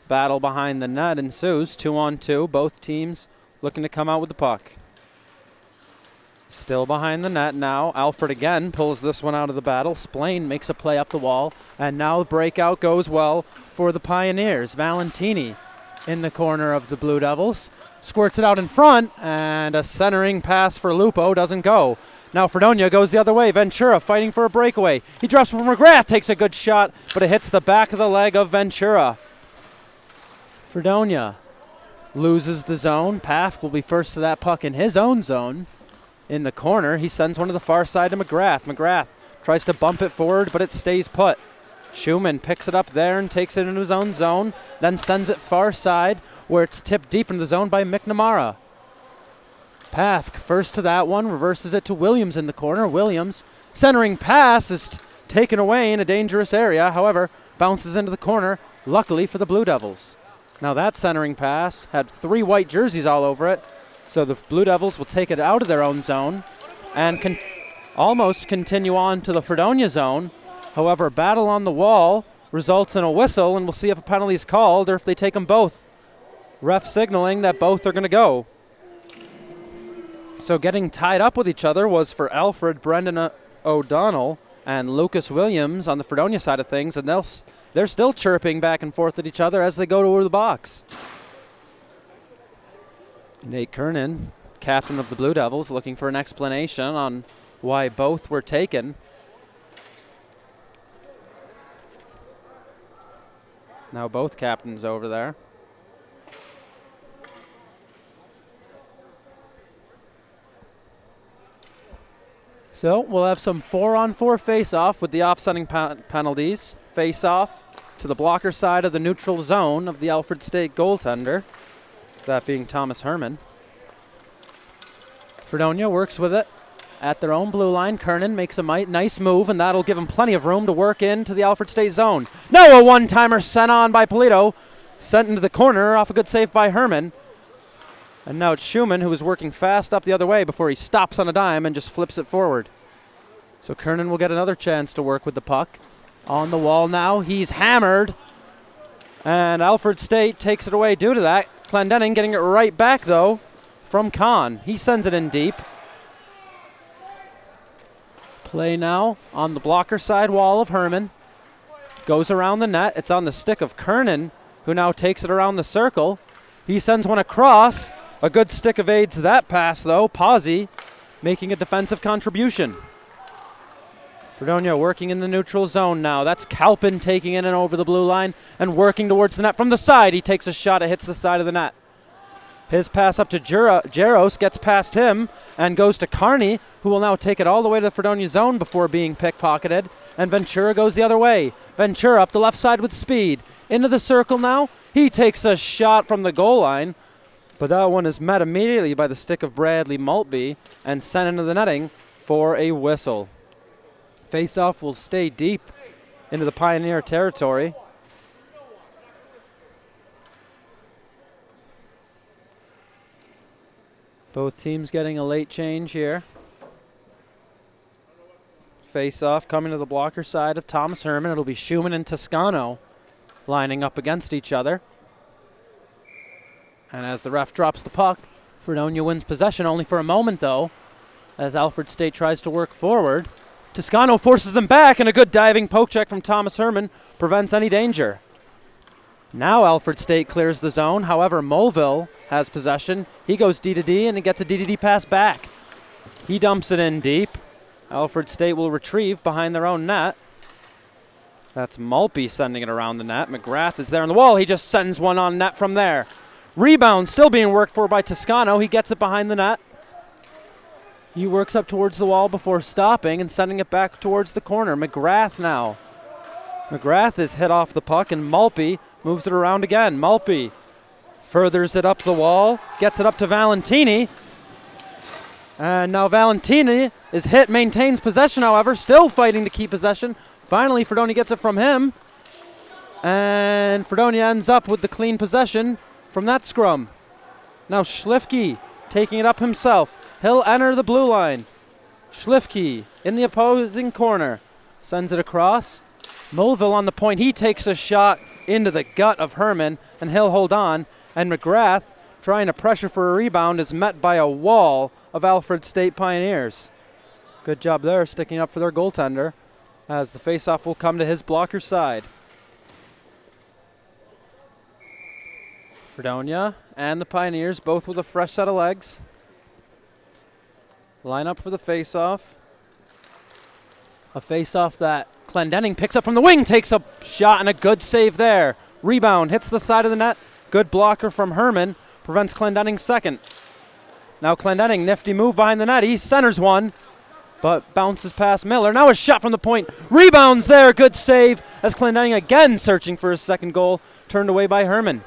Battle behind the net ensues, 2-on-2. Both teams looking to come out with the puck. Still behind the net now. Alfred again pulls this one out of the battle. Splain makes a play up the wall, and now the breakout goes well for the Pioneers. Valentini in the corner of the Blue Devils squirts it out in front, and a centering pass for Lupo doesn't go. Now Fredonia goes the other way. Ventura fighting for a breakaway. He drops from McGrath, takes a good shot, but it hits the back of the leg of Ventura. Fredonia loses the zone. Paf will be first to that puck in his own zone. In the corner, he sends one to the far side to McGrath. McGrath tries to bump it forward, but it stays put. Schumann picks it up there and takes it into his own zone, then sends it far side, where it's tipped deep into the zone by McNamara. Paf first to that one, reverses it to Williams in the corner. Williams, centering pass is taken away in a dangerous area, however, bounces into the corner, luckily for the Blue Devils. Now that centering pass had 3 white jerseys all over it, so the Blue Devils will take it out of their own zone and can almost continue on to the Fredonia zone. However, battle on the wall results in a whistle, and we'll see if a penalty is called or if they take them both. Ref signaling that both are going to go. So getting tied up with each other was for Alfred, Brendan O'Donnell, and Lucas Williams on the Fredonia side of things, and they're still chirping back and forth at each other as they go to the box. Nate Kernan, captain of the Blue Devils, looking for an explanation on why both were taken. Now both captains over there. So we'll have some 4-on-4 face-off with the offsetting penalties. Face-off to the blocker side of the neutral zone of the Alfred State goaltender, that being Thomas Herman. Fredonia works with it at their own blue line. Kernan makes a nice move, and that'll give him plenty of room to work into the Alfred State zone. Now a one-timer sent on by Polito, sent into the corner off a good save by Herman. And now it's Schumann, who is working fast up the other way before he stops on a dime and just flips it forward. So Kernan will get another chance to work with the puck. On the wall now, he's hammered, and Alfred State takes it away due to that. Clendenning getting it right back, though, from Kahn. He sends it in deep. Play now on the blocker side wall of Herman. Goes around the net. It's on the stick of Kernan, who now takes it around the circle. He sends one across. A good stick evades that pass, though. Pazzi making a defensive contribution. Fredonia working in the neutral zone now. That's Kalpin taking it in over the blue line and working towards the net from the side. He takes a shot. It hits the side of the net. His pass up to Jaros gets past him and goes to Carney, who will now take it all the way to the Fredonia zone before being pickpocketed. And Ventura goes the other way. Ventura up the left side with speed. Into the circle now. He takes a shot from the goal line, but that one is met immediately by the stick of Bradley Maltby and sent into the netting for a whistle. Faceoff will stay deep into the Pioneer territory. Both teams getting a late change here. Face-off coming to the blocker side of Thomas Herman. It'll be Schumann and Toscano lining up against each other. And as the ref drops the puck, Fredonia wins possession only for a moment, though, as Alfred State tries to work forward. Toscano forces them back, and a good diving poke check from Thomas Herman prevents any danger. Now Alfred State clears the zone. However, Mulville has possession. He goes D-to-D, and he gets a D-to-D pass back. He dumps it in deep. Alfred State will retrieve behind their own net. That's Malpe sending it around the net. McGrath is there on the wall. He just sends one on net from there. Rebound still being worked for by Toscano. He gets it behind the net. He works up towards the wall before stopping and sending it back towards the corner. McGrath now. McGrath is hit off the puck, and Malpe moves it around again. Malpe furthers it up the wall, gets it up to Valentini. And now Valentini is hit, maintains possession, however, still fighting to keep possession. Finally, Fredonia gets it from him. And Fredonia ends up with the clean possession from that scrum. Now Schlifke taking it up himself. He'll enter the blue line. Schlifke in the opposing corner. Sends it across. Mulville on the point. He takes a shot into the gut of Herman, and he'll hold on. And McGrath, trying to pressure for a rebound, is met by a wall of Alfred State Pioneers. Good job there, sticking up for their goaltender, as the faceoff will come to his blocker side. Fredonia and the Pioneers both with a fresh set of legs. Line up for the faceoff. A faceoff that Clendenning picks up from the wing, takes a shot and a good save there. Rebound hits the side of the net. Good blocker from Herman, prevents Clendenning's second. Now Clendenning, nifty move behind the net. He centers one, but bounces past Miller. Now a shot from the point. Rebounds there, good save, as Clendenning again searching for his second goal, turned away by Herman.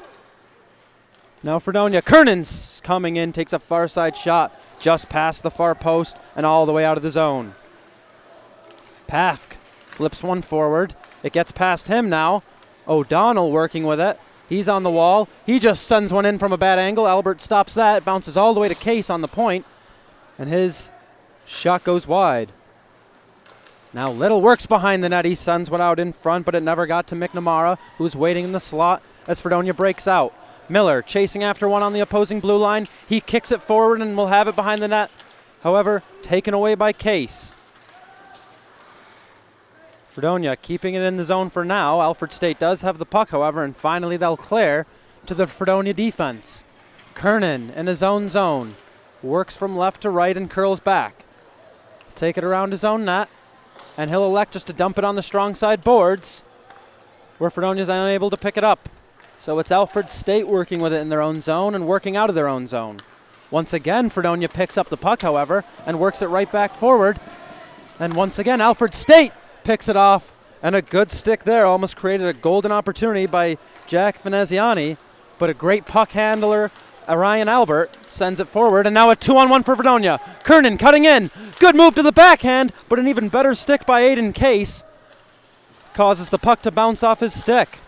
Now Fredonia, Kernan's coming in, takes a far side shot, just past the far post and all the way out of the zone. Pafk flips one forward. It gets past him now. O'Donnell working with it. He's on the wall. He just sends one in from a bad angle. Albert stops that. It bounces all the way to Case on the point, and his shot goes wide. Now Little works behind the net. He sends one out in front, but it never got to McNamara, who's waiting in the slot as Fredonia breaks out. Miller chasing after one on the opposing blue line. He kicks it forward and will have it behind the net. However, taken away by Case. Fredonia keeping it in the zone for now. Alfred State does have the puck, however, and finally they'll clear to the Fredonia defense. Kernan in his own zone. Works from left to right and curls back. Take it around his own net, and he'll elect just to dump it on the strong side boards, where Fredonia's unable to pick it up. So it's Alfred State working with it in their own zone and working out of their own zone. Once again, Fredonia picks up the puck, however, and works it right back forward. And once again, Alfred State picks it off, and a good stick there. Almost created a golden opportunity by Jack Veneziani, but a great puck handler, Ryan Albert, sends it forward, and now a 2-on-1 for Fredonia. Kernan cutting in. Good move to the backhand, but an even better stick by Aiden Case causes the puck to bounce off his stick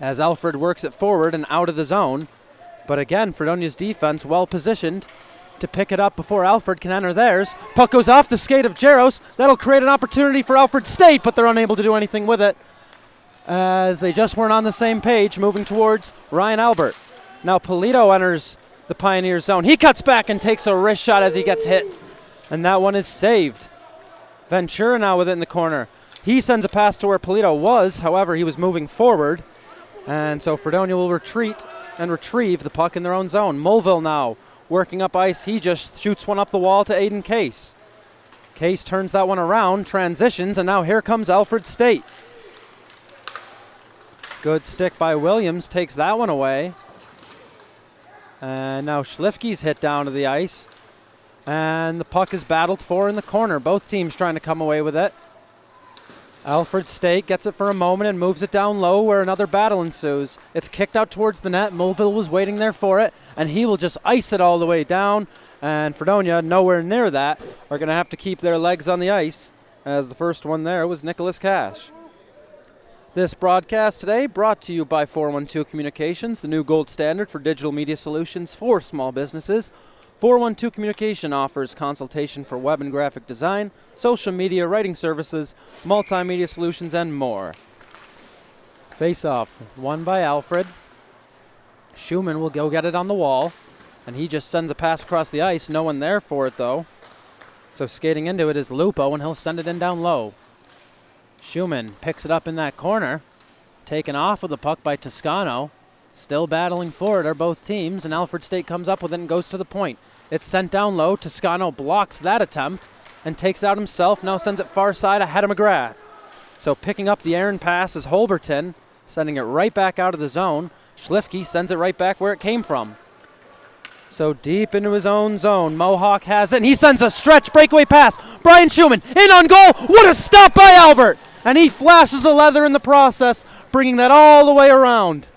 as Alfred works it forward and out of the zone. But again, Fredonia's defense well positioned to pick it up before Alfred can enter theirs. Puck goes off the skate of Jaros. That'll create an opportunity for Alfred State, but they're unable to do anything with it as they just weren't on the same page, moving towards Ryan Albert. Now Polito enters the Pioneer zone. He cuts back and takes a wrist shot as he gets hit, and that one is saved. Ventura now with it in the corner. He sends a pass to where Polito was. However, he was moving forward, and so Fredonia will retreat and retrieve the puck in their own zone. Mulville now working up ice. He just shoots one up the wall to Aiden Case. Case turns that one around, transitions, and now here comes Alfred State. Good stick by Williams, takes that one away. And now Schlifke's hit down to the ice. And the puck is battled for in the corner. Both teams trying to come away with it. Alfred State gets it for a moment and moves it down low where another battle ensues. It's kicked out towards the net. Mulville was waiting there for it, and he will just ice it all the way down. And Fredonia, nowhere near that, are going to have to keep their legs on the ice, as the first one there was Nicholas Cash. This broadcast today brought to you by 412 Communications, the new gold standard for digital media solutions for small businesses. 412 Communication offers consultation for web and graphic design, social media, writing services, multimedia solutions, and more. Face-off, won by Alfred. Schumann will go get it on the wall, and he just sends a pass across the ice. No one there for it, though. So skating into it is Lupo, and he'll send it in down low. Schumann picks it up in that corner. Taken off of the puck by Toscano. Still battling for it are both teams, and Alfred State comes up with it and goes to the point. It's sent down low. Toscano blocks that attempt and takes out himself. Now sends it far side ahead of McGrath. So picking up the errant pass is Holberton, sending it right back out of the zone. Schlifke sends it right back where it came from. So deep into his own zone, Mohawk has it, and he sends a stretch breakaway pass. Brian Schumann in on goal. What a stop by Albert! And he flashes the leather in the process, bringing that all the way around.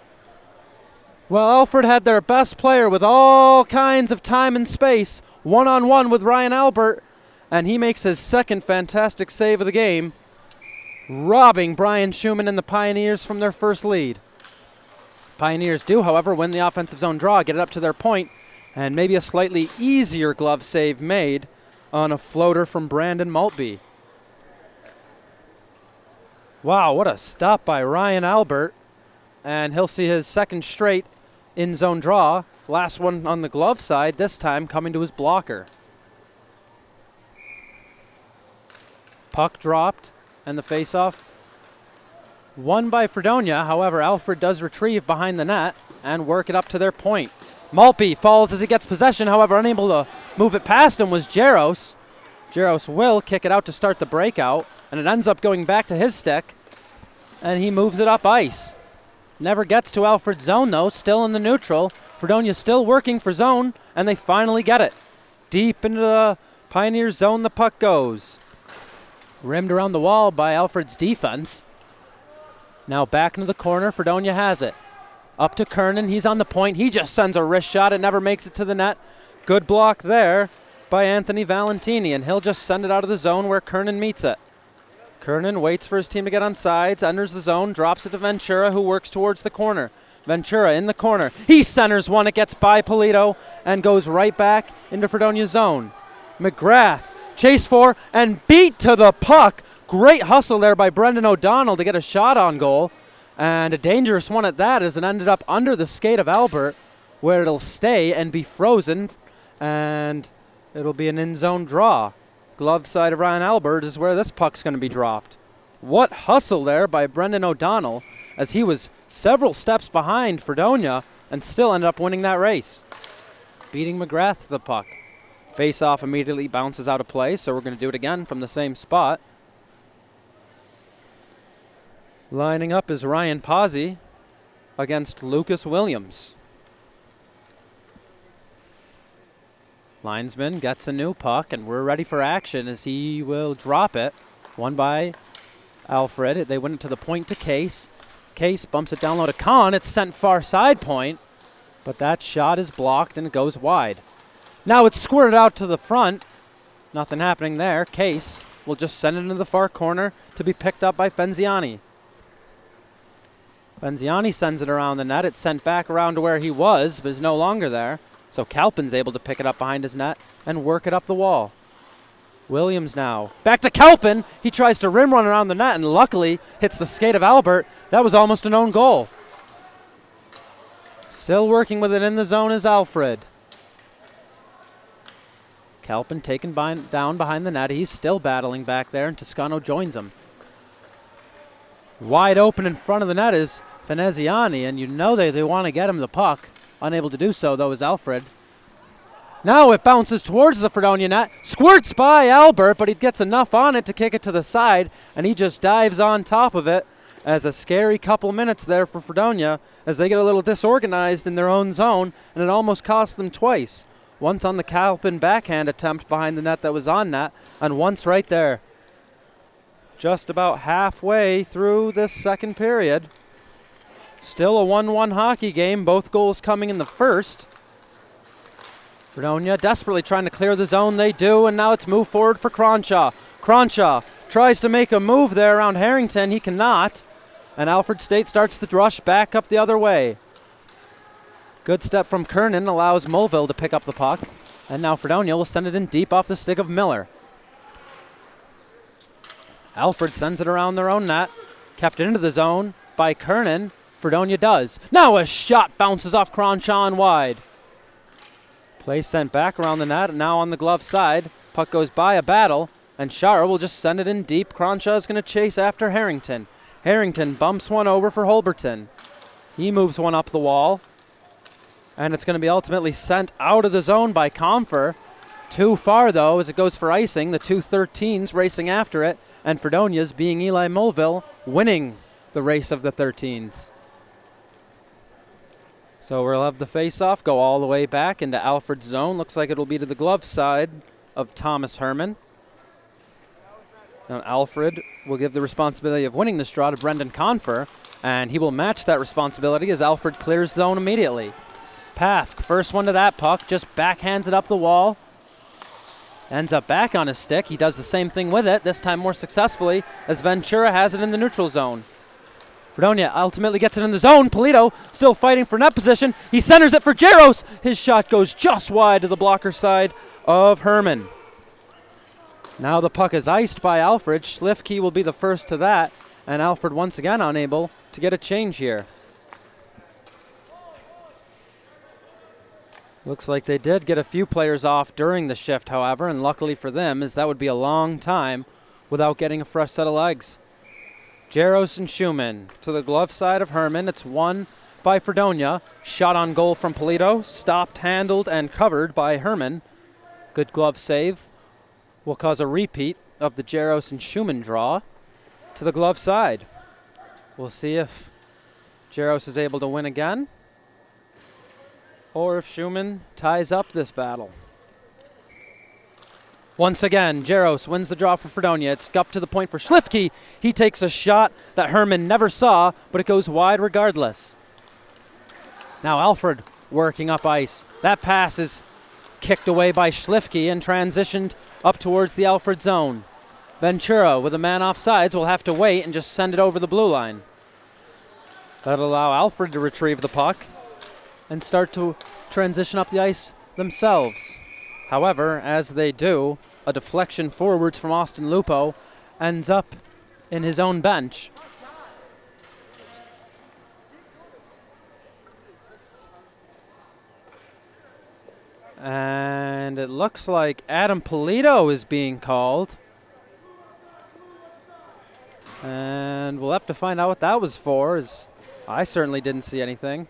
Well, Alfred had their best player with all kinds of time and space, one-on-one with Ryan Albert, and he makes his second fantastic save of the game, robbing Brian Schumann and the Pioneers from their first lead. Pioneers do, however, win the offensive zone draw, get it up to their point, and maybe a slightly easier glove save made on a floater from Brandon Maltby. Wow, what a stop by Ryan Albert, and he'll see his second straight in-zone draw. Last one on the glove side, this time coming to his blocker. Puck dropped, and the face-off won by Fredonia. However, Alfred does retrieve behind the net and work it up to their point. Maltby falls as he gets possession, however, unable to move it past him was Jaros. Jaros will kick it out to start the breakout, and it ends up going back to his stick, and he moves it up ice. Never gets to Alfred's zone, though, still in the neutral. Fredonia still working for zone, and they finally get it. Deep into the Pioneers zone the puck goes. Rimmed around the wall by Alfred's defense. Now back into the corner, Fredonia has it. Up to Kernan, he's on the point. He just sends a wrist shot, it never makes it to the net. Good block there by Anthony Valentini, and he'll just send it out of the zone where Kernan meets it. Kernan waits for his team to get on sides, enters the zone, drops it to Ventura, who works towards the corner. Ventura in the corner. He centers one. It gets by Polito and goes right back into Fredonia's zone. McGrath chased for and beat to the puck. Great hustle there by Brendan O'Donnell to get a shot on goal. And a dangerous one at that, as it ended up under the skate of Albert, where it'll stay and be frozen. And it'll be an in-zone draw. Glove side of Ryan Albert is where this puck's going to be dropped. What hustle there by Brendan O'Donnell, as he was several steps behind Fredonia and still ended up winning that race. Beating McGrath to the puck. Face-off immediately bounces out of play, so we're going to do it again from the same spot. Lining up is Ryan Pazzi against Lucas Williams. Linesman gets a new puck, and we're ready for action as he will drop it. Won by Alfred. They went to the point to Case. Case bumps it down low to Kahn. It's sent far side point, but that shot is blocked and it goes wide. Now it's squirted out to the front. Nothing happening there. Case will just send it into the far corner to be picked up by Fenziani. Fenziani sends it around the net. It's sent back around to where he was, but is no longer there. So Kalpin's able to pick it up behind his net and work it up the wall. Williams now. Back to Kalpin. He tries to rim run around the net and luckily hits the skate of Albert. That was almost an own goal. Still working with it in the zone is Alfred. Kalpin taken down behind the net. He's still battling back there, and Toscano joins him. Wide open in front of the net is Veneziani, and you know they want to get him the puck. Unable to do so, though, is Alfred. Now it bounces towards the Fredonia net. Squirts by Albert, but he gets enough on it to kick it to the side, and he just dives on top of it. As a scary couple minutes there for Fredonia as they get a little disorganized in their own zone, and it almost cost them twice. Once on the Kalpin backhand attempt behind the net that was on net, and once right there. Just about halfway through this second period. Still a 1-1 hockey game, both goals coming in the first. Fredonia desperately trying to clear the zone, they do, and now it's move forward for Cronshaw. Cronshaw tries to make a move there around Harrington, he cannot, and Alfred State starts the rush back up the other way. Good step from Kernan allows Mulville to pick up the puck, And now Fredonia will send it in deep off the stick of Miller. Alfred sends it around their own net. Kept into the zone by Kernan. Fredonia does. Now a shot bounces off Cronshaw and wide. Play sent back around the net, now on the glove side. Puck goes by a battle, and Shara will just send it in deep. Cronshaw is going to chase after Harrington. Harrington bumps one over for Holberton. He moves one up the wall, and it's going to be ultimately sent out of the zone by Comfer. Too far, though, as it goes for icing. The two 13s racing after it, and Fredonia's, being Eli Mulville, winning the race of the 13s. So we'll have the face-off go all the way back into Alfred's zone. Looks like it'll be to the glove side of Thomas Herman. Now Alfred will give the responsibility of winning this draw to Brendan Confer, and he will match that responsibility as Alfred clears zone immediately. Pafk, first one to that puck, just backhands it up the wall. Ends up back on his stick. He does the same thing with it, this time more successfully, as Ventura has it in the neutral zone. Fredonia ultimately gets it in the zone. Polito still fighting for net position. He centers it for Jaros. His shot goes just wide to the blocker side of Herman. Now the puck is iced by Alfred. Schlifke will be the first to that, and Alfred once again unable to get a change here. Looks like they did get a few players off during the shift, however, and luckily for them, as that would be a long time without getting a fresh set of legs. Jaros and Schumann to the glove side of Herman. It's won by Fredonia. Shot on goal from Polito. Stopped, handled, and covered by Herman. Good glove save. Will cause a repeat of the Jaros and Schumann draw to the glove side. We'll see if Jaros is able to win again, or if Schumann ties up this battle. Once again, Jaros wins the draw for Fredonia. It's up to the point for Schlifke. He takes a shot that Herman never saw, but it goes wide regardless. Now Alfred working up ice. That pass is kicked away by Schlifke and transitioned up towards the Alfred zone. Ventura, with a man off sides, will have to wait and just send it over the blue line. That'll allow Alfred to retrieve the puck and start to transition up the ice themselves. However, as they do, a deflection forwards from Austin Lupo ends up in his own bench. And it looks like Adam Polito is being called. And we'll have to find out what that was for, as I certainly didn't see anything.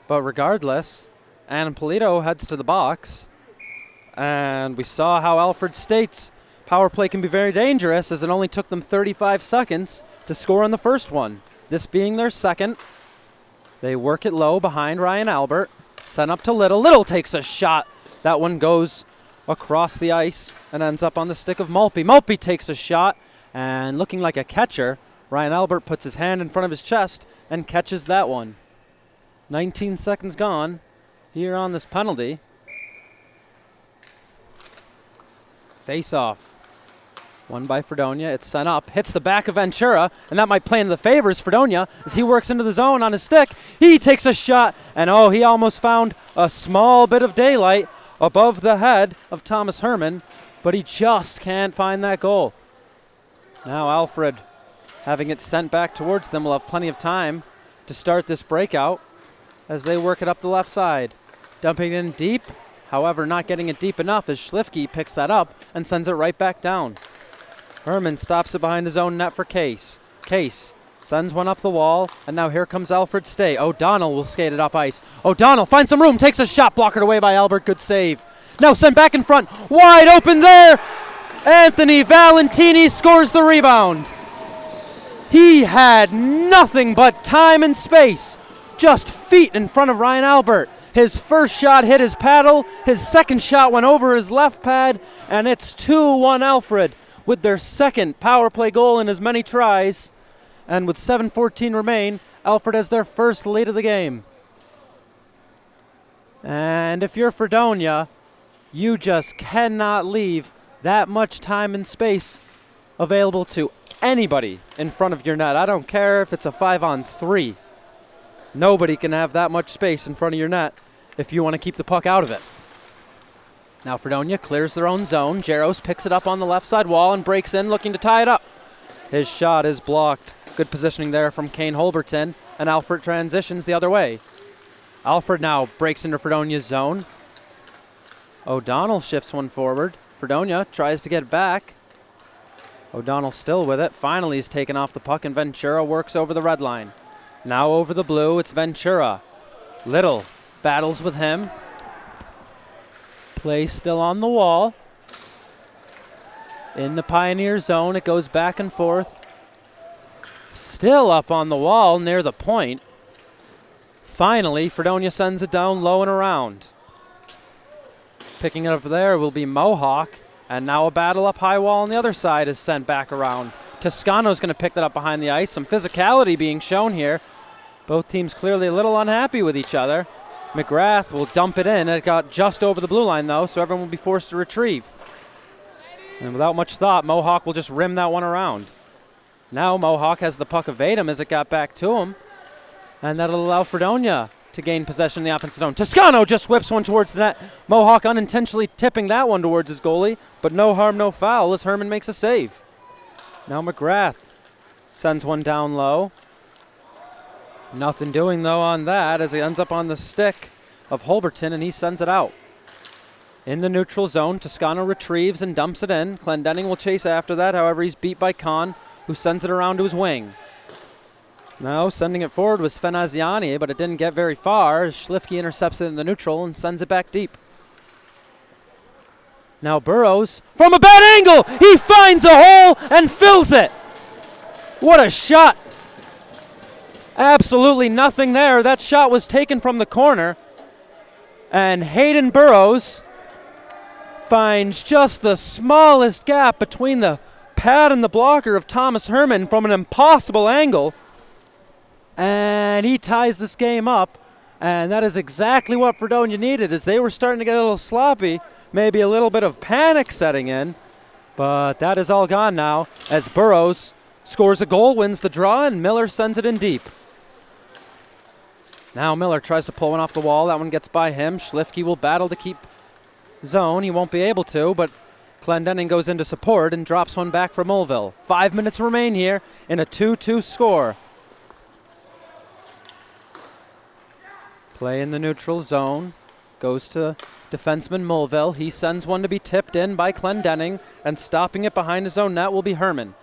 But regardless, Adam Polito heads to the box. And we saw how Alfred State's power play can be very dangerous, as it only took them 35 seconds to score on the first one. This being their second. They work it low behind Ryan Albert. Sent up to Little. Little takes a shot. That one goes across the ice and ends up on the stick of Malpe. Malpe takes a shot, and looking like a catcher, Ryan Albert puts his hand in front of his chest and catches that one. 19 seconds gone here on this penalty. Face-off. Won by Fredonia. It's sent up. Hits the back of Ventura, and that might play into the favors Fredonia as he works into the zone on his stick. He takes a shot, and oh, he almost found a small bit of daylight above the head of Thomas Herman, but he just can't find that goal. Now Alfred, having it sent back towards them, will have plenty of time to start this breakout as they work it up the left side. Dumping it in deep. However, not getting it deep enough as Schlifke picks that up and sends it right back down. Herman stops it behind his own net for Case. Case sends one up the wall, and now here comes Alfred Stay. O'Donnell will skate it up ice. O'Donnell finds some room, takes a shot, blockered away by Albert. Good save. Now sent back in front, wide open there. Anthony Valentini scores the rebound. He had nothing but time and space, just feet in front of Ryan Albert. His first shot hit his paddle, his second shot went over his left pad, and it's 2-1 Alfred with their second power play goal in as many tries. And with 7:14 remain, Alfred has their first lead of the game. And if you're Fredonia, you just cannot leave that much time and space available to anybody in front of your net. I don't care if it's a 5-on-3. Nobody can have that much space in front of your net if you want to keep the puck out of it. Now Fredonia clears their own zone. Jaros picks it up on the left side wall and breaks in, looking to tie it up. His shot is blocked. Good positioning there from Kane Holberton, and Alfred transitions the other way. Alfred now breaks into Fredonia's zone. O'Donnell shifts one forward. Fredonia tries to get back. O'Donnell still with it. Finally he's taken off the puck, and Ventura works over the red line. Now over the blue, it's Ventura. Little battles with him. Play still on the wall. In the Pioneer zone, it goes back and forth. Still up on the wall near the point. Finally, Fredonia sends it down low and around. Picking it up there will be Mohawk. And now a battle up high wall on the other side is sent back around. Toscano's going to pick that up behind the ice. Some physicality being shown here. Both teams clearly a little unhappy with each other. McGrath will dump it in. It got just over the blue line, though, so everyone will be forced to retrieve. And without much thought, Mohawk will just rim that one around. Now Mohawk has the puck evade him as it got back to him. And that'll allow Fredonia to gain possession in the offensive zone. Toscano just whips one towards the net. Mohawk unintentionally tipping that one towards his goalie, but no harm, no foul as Herman makes a save. Now McGrath sends one down low. Nothing doing, though, on that as he ends up on the stick of Holberton, and he sends it out. In the neutral zone, Toscano retrieves and dumps it in. Clendenning will chase after that. However, he's beat by Kahn, who sends it around to his wing. Now sending it forward was Fenaziani, but it didn't get very far. Schlifke intercepts it in the neutral and sends it back deep. Now Burrows, from a bad angle, he finds a hole and fills it. What a shot. Absolutely nothing there. That shot was taken from the corner. And Hayden Burrows finds just the smallest gap between the pad and the blocker of Thomas Herman from an impossible angle. And he ties this game up. And that is exactly what Fredonia needed, as they were starting to get a little sloppy. Maybe a little bit of panic setting in. But that is all gone now, as Burrows scores a goal, wins the draw, and Miller sends it in deep. Now Miller tries to pull one off the wall. That one gets by him. Schlifke will battle to keep zone. He won't be able to, but Clendenning goes into support and drops one back for Mulville. 5 minutes remain here in a 2-2 score. Play in the neutral zone. Goes to defenseman Mulville. He sends one to be tipped in by Clendenning, and stopping it behind his own net will be Herman.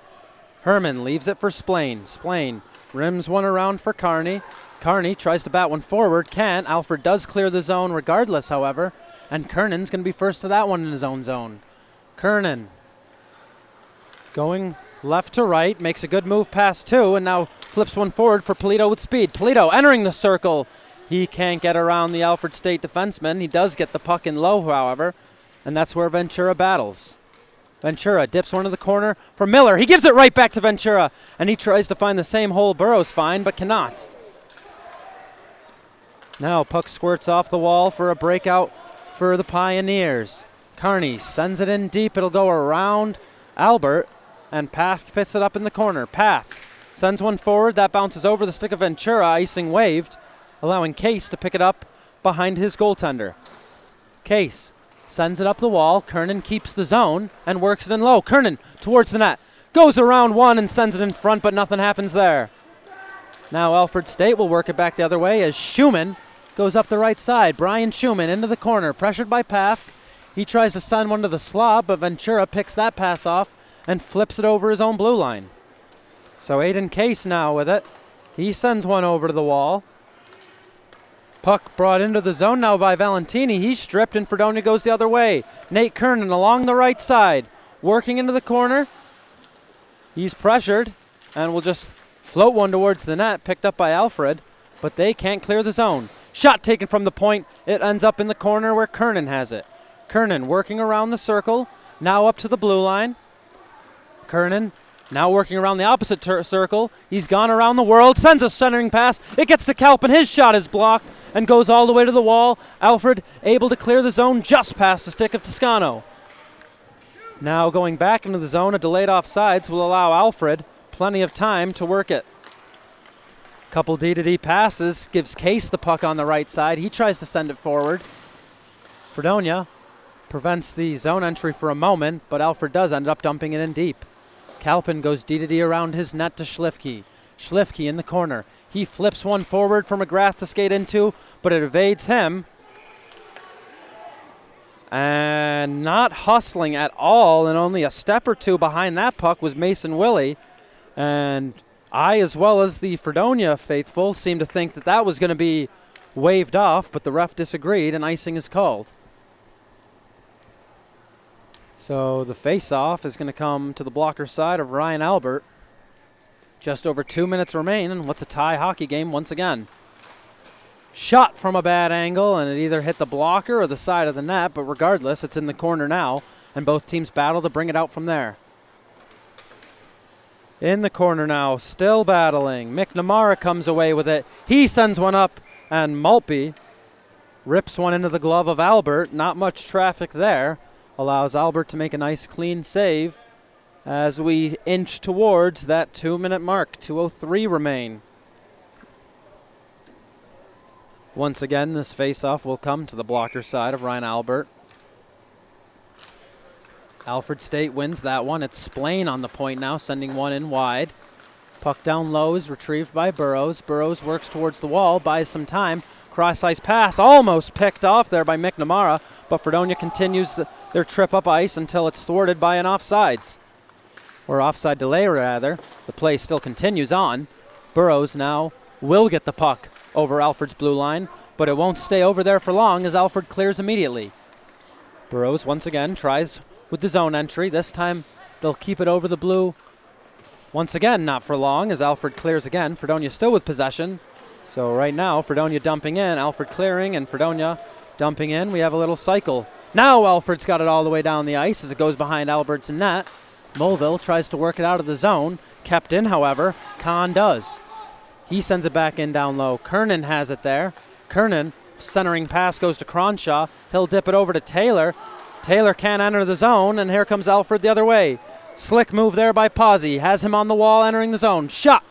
Herman leaves it for Splain. Splain rims one around for Carney. Carney tries to bat one forward, can't. Alfred does clear the zone regardless, however, and Kernan's going to be first to that one in his own zone. Kernan going left to right, makes a good move past two, and now flips one forward for Polito with speed. Polito entering the circle. He can't get around the Alfred State defenseman. He does get the puck in low, however, and that's where Ventura battles. Ventura dips one to the corner for Miller. He gives it right back to Ventura, and he tries to find the same hole Burrows find, but cannot. Now puck squirts off the wall for a breakout for the Pioneers. Carney sends it in deep. It'll go around Albert, and Path pits it up in the corner. Path sends one forward. That bounces over the stick of Ventura, icing waved, allowing Case to pick it up behind his goaltender. Case sends it up the wall. Kernan keeps the zone and works it in low. Kernan towards the net. Goes around one and sends it in front, but nothing happens there. Now Alfred State will work it back the other way as Schumann goes up the right side. Brian Schumann into the corner, pressured by Pafk. He tries to send one to the slot, but Ventura picks that pass off and flips it over his own blue line. So Aiden Case now with it. He sends one over to the wall. Puck brought into the zone now by Valentini. He's stripped, and Fredonia goes the other way. Nate Kernan along the right side, working into the corner. He's pressured and will just float one towards the net, picked up by Alfred, but they can't clear the zone. Shot taken from the point. It ends up in the corner where Kernan has it. Kernan working around the circle, now up to the blue line. Kernan now working around the opposite circle. He's gone around the world, sends a centering pass. It gets to Kalp, and his shot is blocked and goes all the way to the wall. Alfred able to clear the zone just past the stick of Toscano. Now going back into the zone, a delayed offsides will allow Alfred plenty of time to work it. Couple D-to-D passes, gives Case the puck on the right side. He tries to send it forward. Fredonia prevents the zone entry for a moment, but Alfred does end up dumping it in deep. Kalpin goes D-to-D around his net to Schlifke. Schlifke in the corner. He flips one forward for McGrath to skate into, but it evades him. And not hustling at all, and only a step or two behind that puck was Mason Willie. And I, as well as the Fredonia faithful, seem to think that that was going to be waved off, but the ref disagreed, and icing is called. So the face-off is going to come to the blocker side of Ryan Albert. Just over 2 minutes remain, and what's a tie hockey game once again. Shot from a bad angle, and it either hit the blocker or the side of the net, but regardless, it's in the corner now, and both teams battle to bring it out from there. In the corner now, still battling. McNamara comes away with it. He sends one up, and Maltby rips one into the glove of Albert. Not much traffic there. Allows Albert to make a nice clean save as we inch towards that 2-minute mark. 2:03 remain. Once again, this face-off will come to the blocker side of Ryan Albert. Alfred State wins that one. It's Splain on the point now, sending one in wide. Puck down low is retrieved by Burrows. Burrows works towards the wall, buys some time. Cross-ice pass almost picked off there by McNamara, but Fredonia continues their trip up ice until it's thwarted by an offsides. Or offside delay, rather. The play still continues on. Burrows now will get the puck over Alfred's blue line, but it won't stay over there for long as Alfred clears immediately. Burrows once again tries with the zone entry. This time they'll keep it over the blue. Once again, not for long as Alfred clears again. Fredonia still with possession. So right now, Fredonia dumping in, Alfred clearing, and Fredonia dumping in. We have a little cycle. Now Alfred's got it all the way down the ice as it goes behind Albert's net. Mulville tries to work it out of the zone. Kept in, however. Kahn does. He sends it back in down low. Kernan has it there. Kernan, centering pass goes to Cronshaw. He'll dip it over to Taylor. Taylor can't enter the zone, and here comes Alfred the other way. Slick move there by Pazzi. Has him on the wall entering the zone. Shot.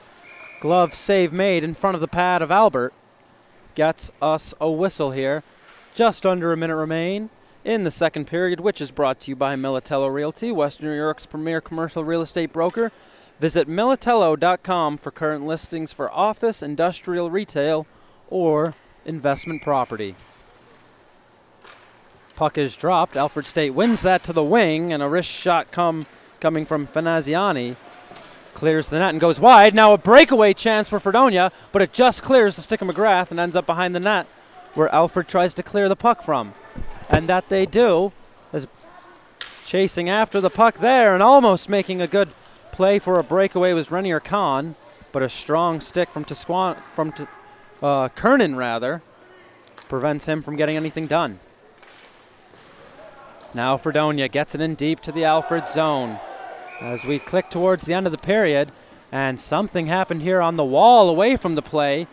Glove save made in front of the pad of Albert. Gets us a whistle here. Just under a minute remain in the second period, which is brought to you by Militello Realty, Western New York's premier commercial real estate broker. Visit Militello.com for current listings for office, industrial, retail, or investment property. Puck is dropped. Alfred State wins that to the wing, and a wrist shot coming from Fanaziani. Clears the net and goes wide. Now a breakaway chance for Fredonia, but it just clears the stick of McGrath and ends up behind the net where Alfred tries to clear the puck from. And that they do, as chasing after the puck there and almost making a good play for a breakaway was Renier Khan, but a strong stick from Kernan rather prevents him from getting anything done. Now Fredonia gets it in deep to the Alfred zone as we click towards the end of the period, and something happened here on the wall away from the play.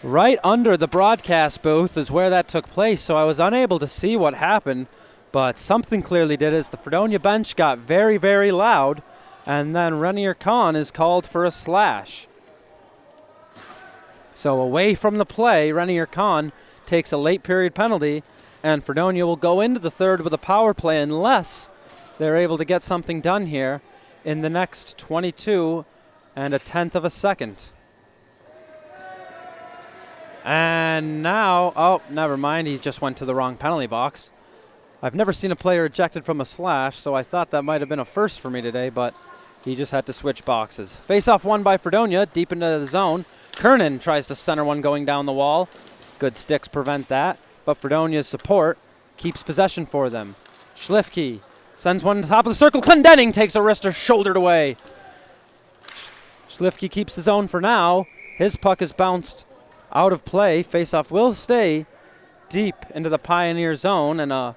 Right under the broadcast booth is where that took place, so I was unable to see what happened, but something clearly did as the Fredonia bench got very, very loud, and then Renier Khan is called for a slash. So away from the play, Renier Khan takes a late period penalty, and Fredonia will go into the third with a power play unless they're able to get something done here in the next 22 and a tenth of a second. And now, oh, never mind. He just went to the wrong penalty box. I've never seen a player ejected from a slash, so I thought that might have been a first for me today, but he just had to switch boxes. Face-off won by Fredonia, deep into the zone. Kernan tries to center one going down the wall. Good sticks prevent that, but Fredonia's support keeps possession for them. Schlifke sends one to the top of the circle. Clendenning takes a wrister, shouldered away. Schlifke keeps his own for now. His puck is bounced out of play. Faceoff will stay deep into the Pioneer zone, and a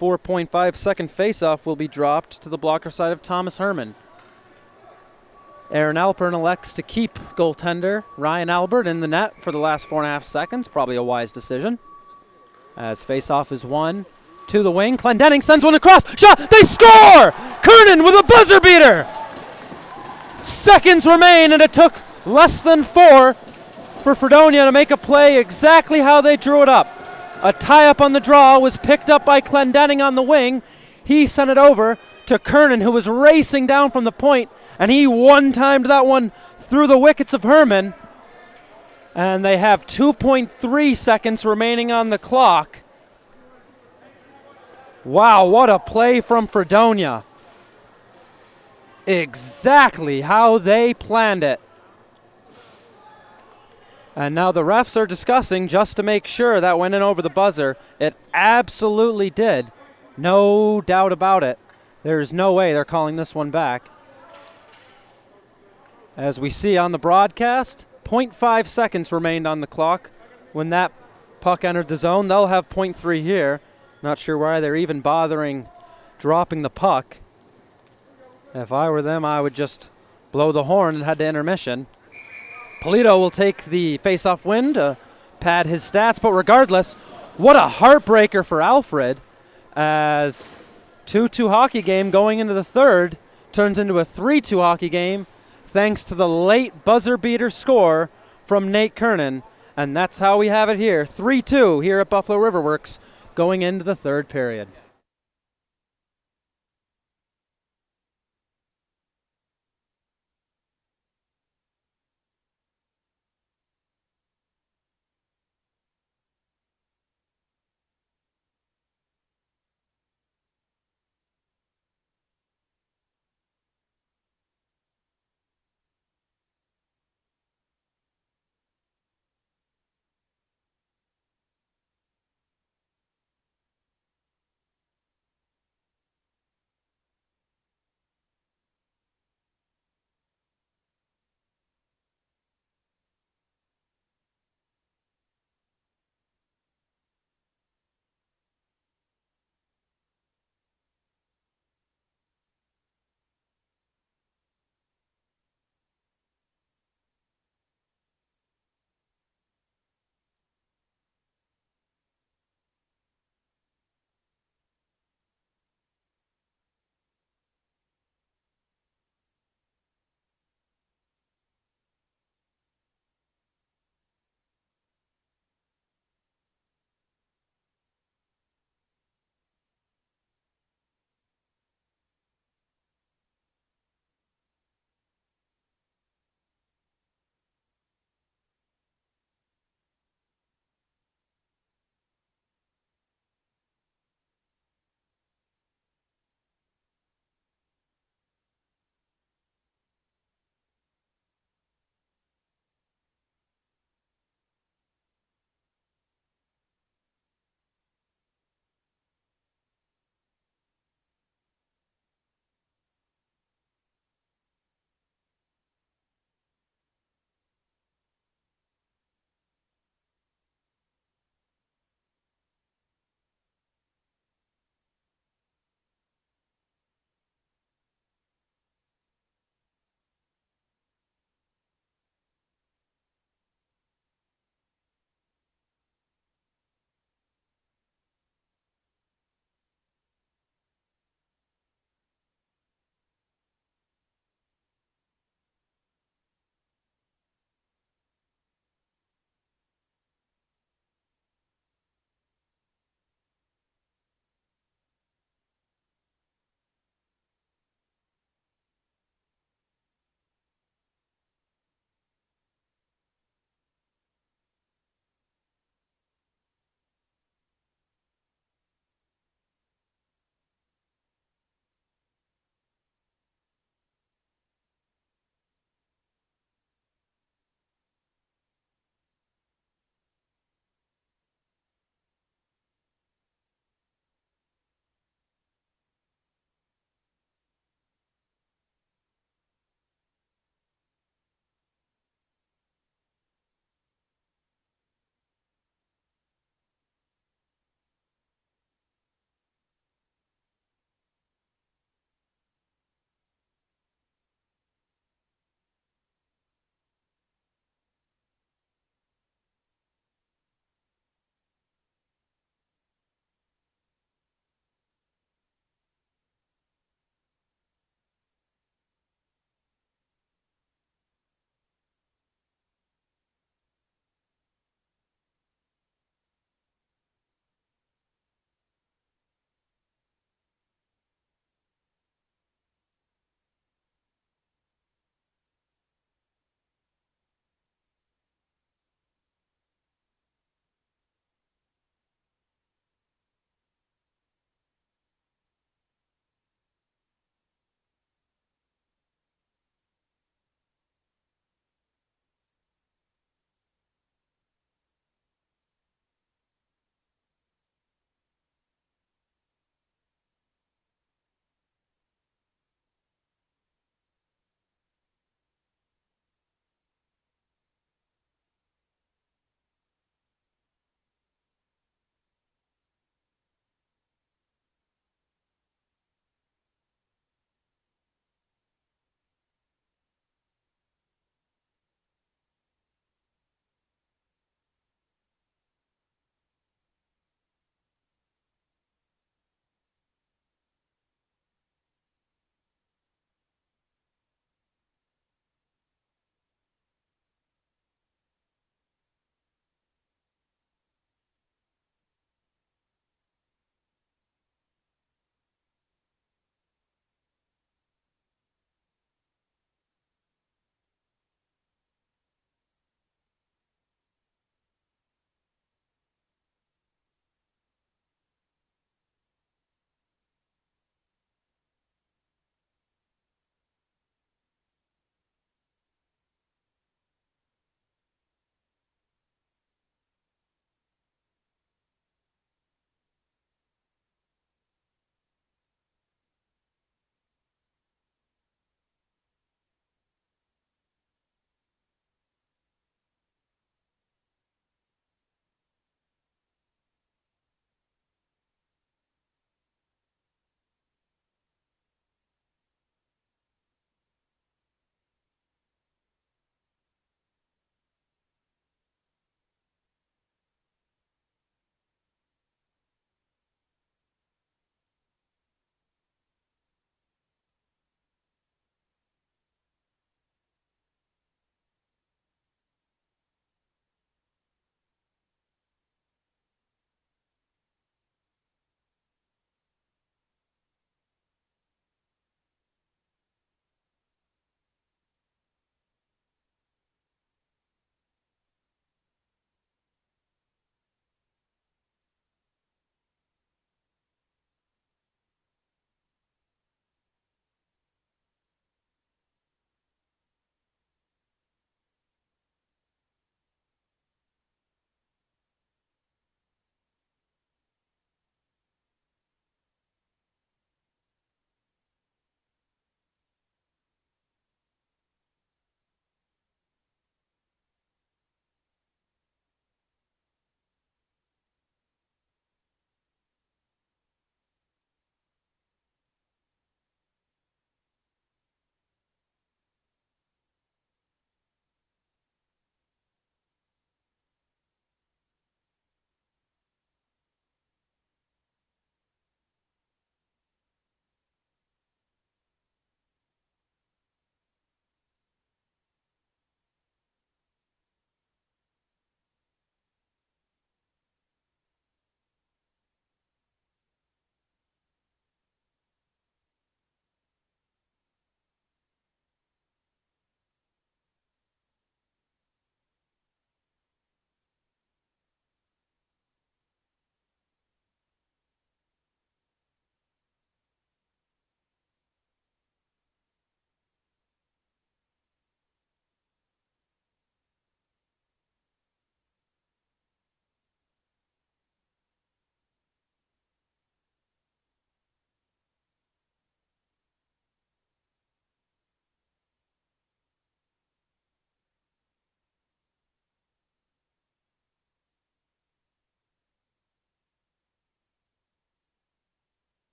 4.5 second faceoff will be dropped to the blocker side of Thomas Herman. Aaron Alpern elects to keep goaltender Ryan Albert in the net for the last 4.5 seconds. Probably a wise decision. As faceoff is won to the wing. Clendenning sends one across. Shot! They score! Kernan with a buzzer beater! Seconds remain, and it took less than 4 for Fredonia to make a play exactly how they drew it up. A tie-up on the draw was picked up by Clendenning on the wing. He sent it over to Kernan, who was racing down from the point, and he one-timed that one through the wickets of Herman. And they have 2.3 seconds remaining on the clock. Wow, what a play from Fredonia. Exactly how they planned it. And now the refs are discussing just to make sure that went in over the buzzer. It absolutely did. No doubt about it. There's no way they're calling this one back. As we see on the broadcast, 0.5 seconds remained on the clock when that puck entered the zone. They'll have 0.3 here. Not sure why they're even bothering dropping the puck. If I were them, I would just blow the horn and head to intermission. Polito will take the face-off win to pad his stats, but regardless, what a heartbreaker for Alfred as 2-2 hockey game going into the third turns into a 3-2 hockey game thanks to the late buzzer beater score from Nate Kernan. And that's how we have it here, 3-2 here at Buffalo RiverWorks going into the third period.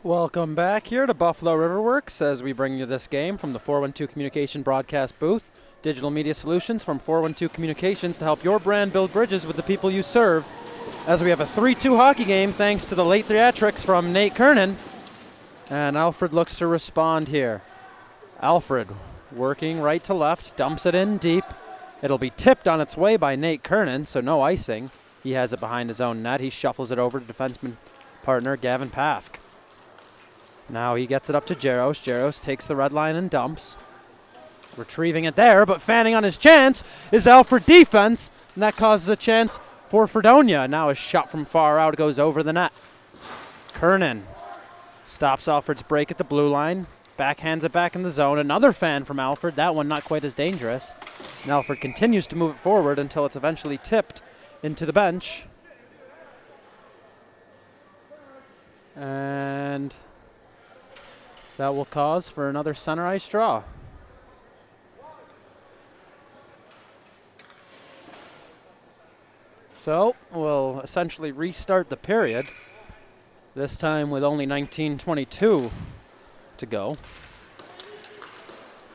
Welcome back here to Buffalo RiverWorks as we bring you this game from the 412 Communication broadcast booth. Digital media solutions from 412 Communications to help your brand build bridges with the people you serve. As we have a 3-2 hockey game thanks to the late theatrics from Nate Kernan. And Alfred looks to respond here. Alfred working right to left, dumps it in deep. It'll be tipped on its way by Nate Kernan, so no icing. He has it behind his own net. He shuffles it over to defenseman partner Gavin Pafk. Now he gets it up to Jaros. Jaros takes the red line and dumps. Retrieving it there, but fanning on his chance is the Alfred defense, and that causes a chance for Fredonia. Now a shot from far out goes over the net. Kernan stops Alfred's break at the blue line, backhands it back in the zone. Another fan from Alfred, that one not quite as dangerous. And Alfred continues to move it forward until it's eventually tipped into the bench. And that will cause for another center ice draw. So we'll essentially restart the period, this time with only 19:22 to go.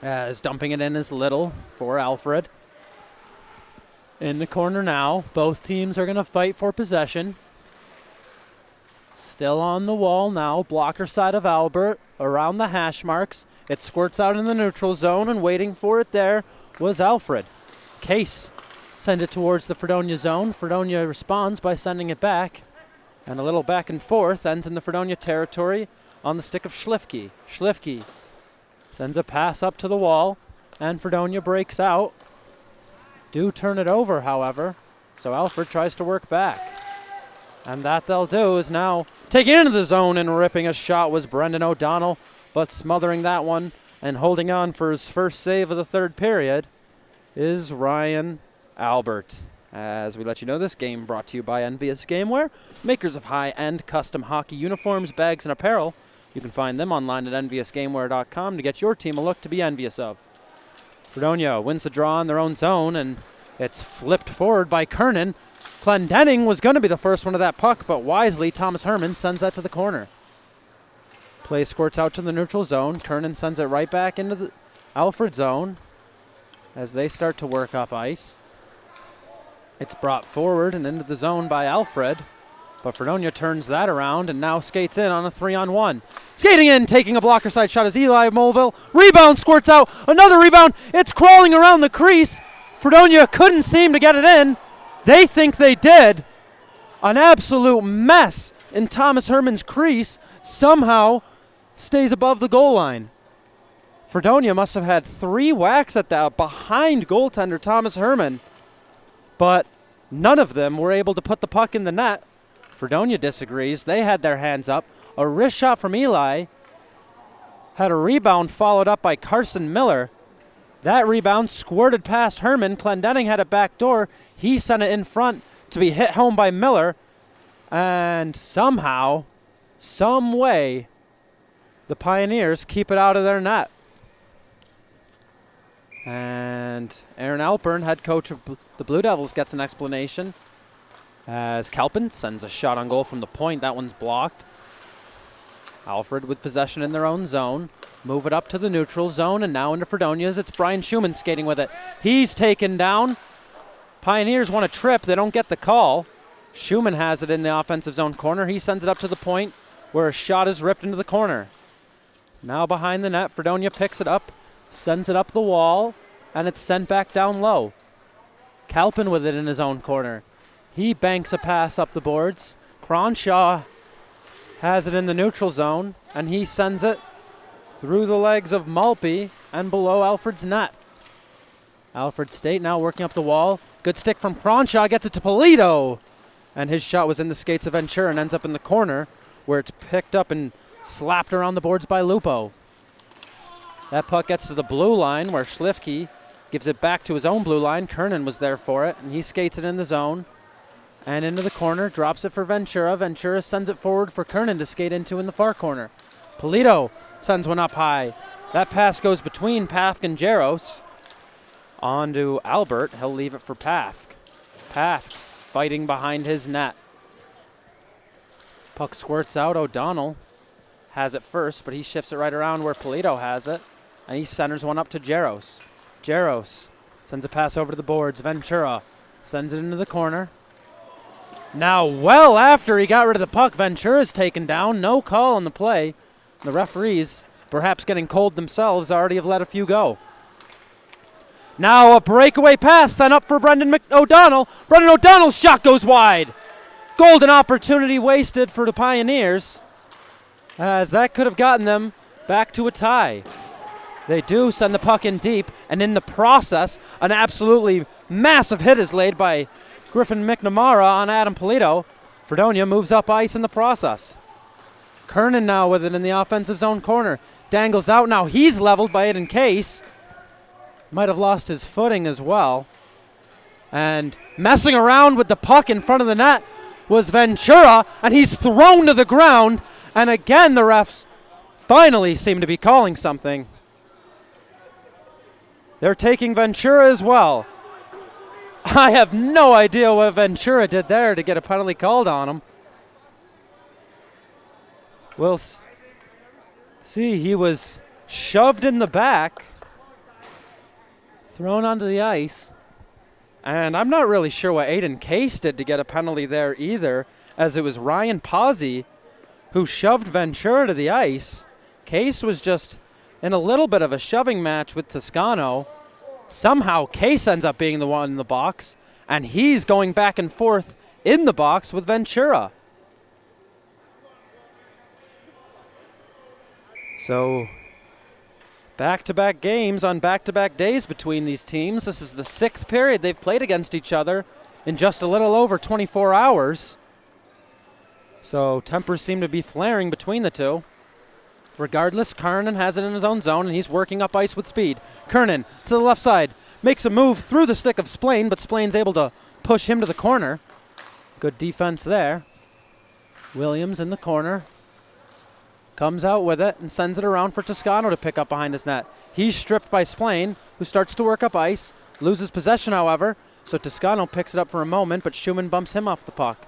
As dumping it in is Little for Alfred. In the corner now, both teams are going to fight for possession. Still on the wall now, blocker side of Albert, around the hash marks. It squirts out in the neutral zone, and waiting for it there was Alfred. Case sends it towards the Fredonia zone. Fredonia responds by sending it back. And a little back and forth ends in the Fredonia territory on the stick of Schlifke. Schlifke sends a pass up to the wall, and Fredonia breaks out. Do turn it over, however, so Alfred tries to work back. And that they'll do is now taking into the zone and ripping a shot was Brendan O'Donnell, but smothering that one and holding on for his first save of the third period is Ryan Albert. As we let you know, this game brought to you by Envious Gameware, makers of high-end custom hockey uniforms, bags, and apparel. You can find them online at enviousgameware.com to get your team a look to be envious of. Fredonia wins the draw in their own zone, and it's flipped forward by Kernan. Clendenning was going to be the first one of that puck, but wisely Thomas Herman sends that to the corner. Play squirts out to the neutral zone. Kernan sends it right back into the Alfred zone as they start to work up ice. It's brought forward and into the zone by Alfred, but Fredonia turns that around and now skates in on a 3-on-1. Skating in, taking a blocker side shot is Eli Mulville. Rebound squirts out, another rebound. It's crawling around the crease. Fredonia couldn't seem to get it in. They think they did. An absolute mess in Thomas Herman's crease. Somehow stays above the goal line. Fredonia must have had 3 whacks at that behind goaltender Thomas Herman, but none of them were able to put the puck in the net. Fredonia disagrees. They had their hands up. A wrist shot from Eli. Had a rebound followed up by Carson Miller. That rebound squirted past Herman. Clendenning had it backdoor. He sent it in front to be hit home by Miller. And somehow, some way, the Pioneers keep it out of their net. And Aaron Alpern, head coach of the Blue Devils, gets an explanation as Kalpin sends a shot on goal from the point. That one's blocked. Alfred with possession in their own zone. Move it up to the neutral zone, and now into Fredonia's. It's Brian Schumann skating with it. He's taken down. Pioneers want a trip. They don't get the call. Schumann has it in the offensive zone corner. He sends it up to the point where a shot is ripped into the corner. Now behind the net, Fredonia picks it up, sends it up the wall, and it's sent back down low. Kalpin with it in his own corner. He banks a pass up the boards. Cronshaw has it in the neutral zone, and he sends it through the legs of Malpe and below Alfred's net. Alfred State now working up the wall. Good stick from Cronshaw, gets it to Polito. And his shot was in the skates of Ventura and ends up in the corner where it's picked up and slapped around the boards by Lupo. That puck gets to the blue line where Schlifke gives it back to his own blue line. Kernan was there for it, and he skates it in the zone. And into the corner, drops it for Ventura. Ventura sends it forward for Kernan to skate into in the far corner. Polito sends one up high. That pass goes between Pafk and Jaros. On to Albert. He'll leave it for Pafk. Pafk fighting behind his net. Puck squirts out. O'Donnell has it first, but he shifts it right around where Polito has it, and he centers one up to Jaros. Jaros sends a pass over to the boards. Ventura sends it into the corner. Now, well after he got rid of the puck, Ventura's taken down. No call on the play. The referees, perhaps getting cold themselves, already have let a few go. Now a breakaway pass sent up for Brendan O'Donnell. Brendan O'Donnell's shot goes wide. Golden opportunity wasted for the Pioneers, as that could have gotten them back to a tie. They do send the puck in deep, and in the process, an absolutely massive hit is laid by Griffin McNamara on Adam Polito. Fredonia moves up ice in the process. Kernan now with it in the offensive zone corner. Dangles out now. He's leveled by Aiden Case. Might have lost his footing as well. And messing around with the puck in front of the net was Ventura, and he's thrown to the ground. And again, the refs finally seem to be calling something. They're taking Ventura as well. I have no idea what Ventura did there to get a penalty called on him. We'll see, he was shoved in the back, thrown onto the ice, and I'm not really sure what Aiden Case did to get a penalty there either, as it was Ryan Pazzi who shoved Ventura to the ice. Case was just in a little bit of a shoving match with Toscano. Somehow Case ends up being the one in the box, and he's going back and forth in the box with Ventura. So, back-to-back games on back-to-back days between these teams. This is the 6th period they've played against each other in just a little over 24 hours. So tempers seem to be flaring between the two. Regardless, Kernan has it in his own zone, and he's working up ice with speed. Kernan to the left side, makes a move through the stick of Splain, but Splain's able to push him to the corner. Good defense there. Williams in the corner. Comes out with it and sends it around for Toscano to pick up behind his net. He's stripped by Splain, who starts to work up ice. Loses possession, however, so Toscano picks it up for a moment, but Schumann bumps him off the puck.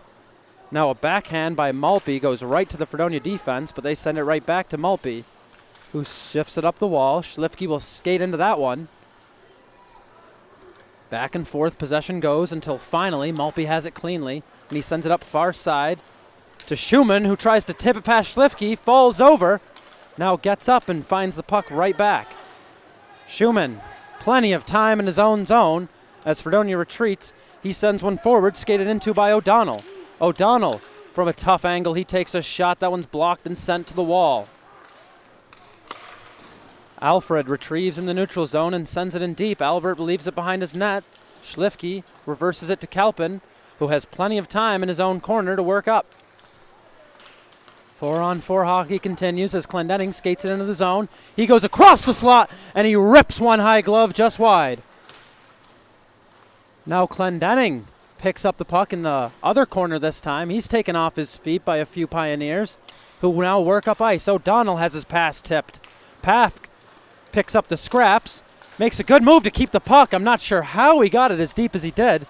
Now a backhand by Malpe goes right to the Fredonia defense, but they send it right back to Malpe, who shifts it up the wall. Schlifke will skate into that one. Back and forth possession goes until finally Malpe has it cleanly, and he sends it up far side to Schumann, who tries to tip it past Schlifke, falls over, now gets up and finds the puck right back. Schumann, plenty of time in his own zone. As Fredonia retreats, he sends one forward, skated into by O'Donnell. O'Donnell, from a tough angle, he takes a shot. That one's blocked and sent to the wall. Alfred retrieves in the neutral zone and sends it in deep. Albert leaves it behind his net. Schlifke reverses it to Kalpin, who has plenty of time in his own corner to work up. 4-on-4 hockey continues as Clendenning skates it into the zone. He goes across the slot, and he rips one high glove just wide. Now Clendenning picks up the puck in the other corner this time. He's taken off his feet by a few Pioneers, who now work up ice. O'Donnell has his pass tipped. Pafk picks up the scraps, makes a good move to keep the puck. I'm not sure how he got it as deep as he did.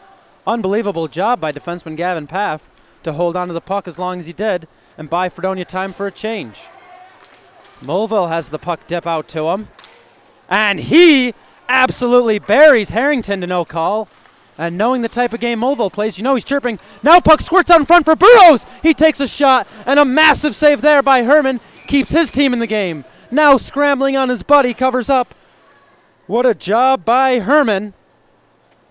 Unbelievable job by defenseman Gavin Pafk to hold on to the puck as long as he did and buy Fredonia time for a change. Mulville has the puck dip out to him, and he absolutely buries Harrington to no call. And knowing the type of game Mulville plays, you know he's chirping. Now puck squirts out in front for Burrows. He takes a shot, and a massive save there by Herman keeps his team in the game. Now scrambling on his buddy, covers up. What a job by Herman,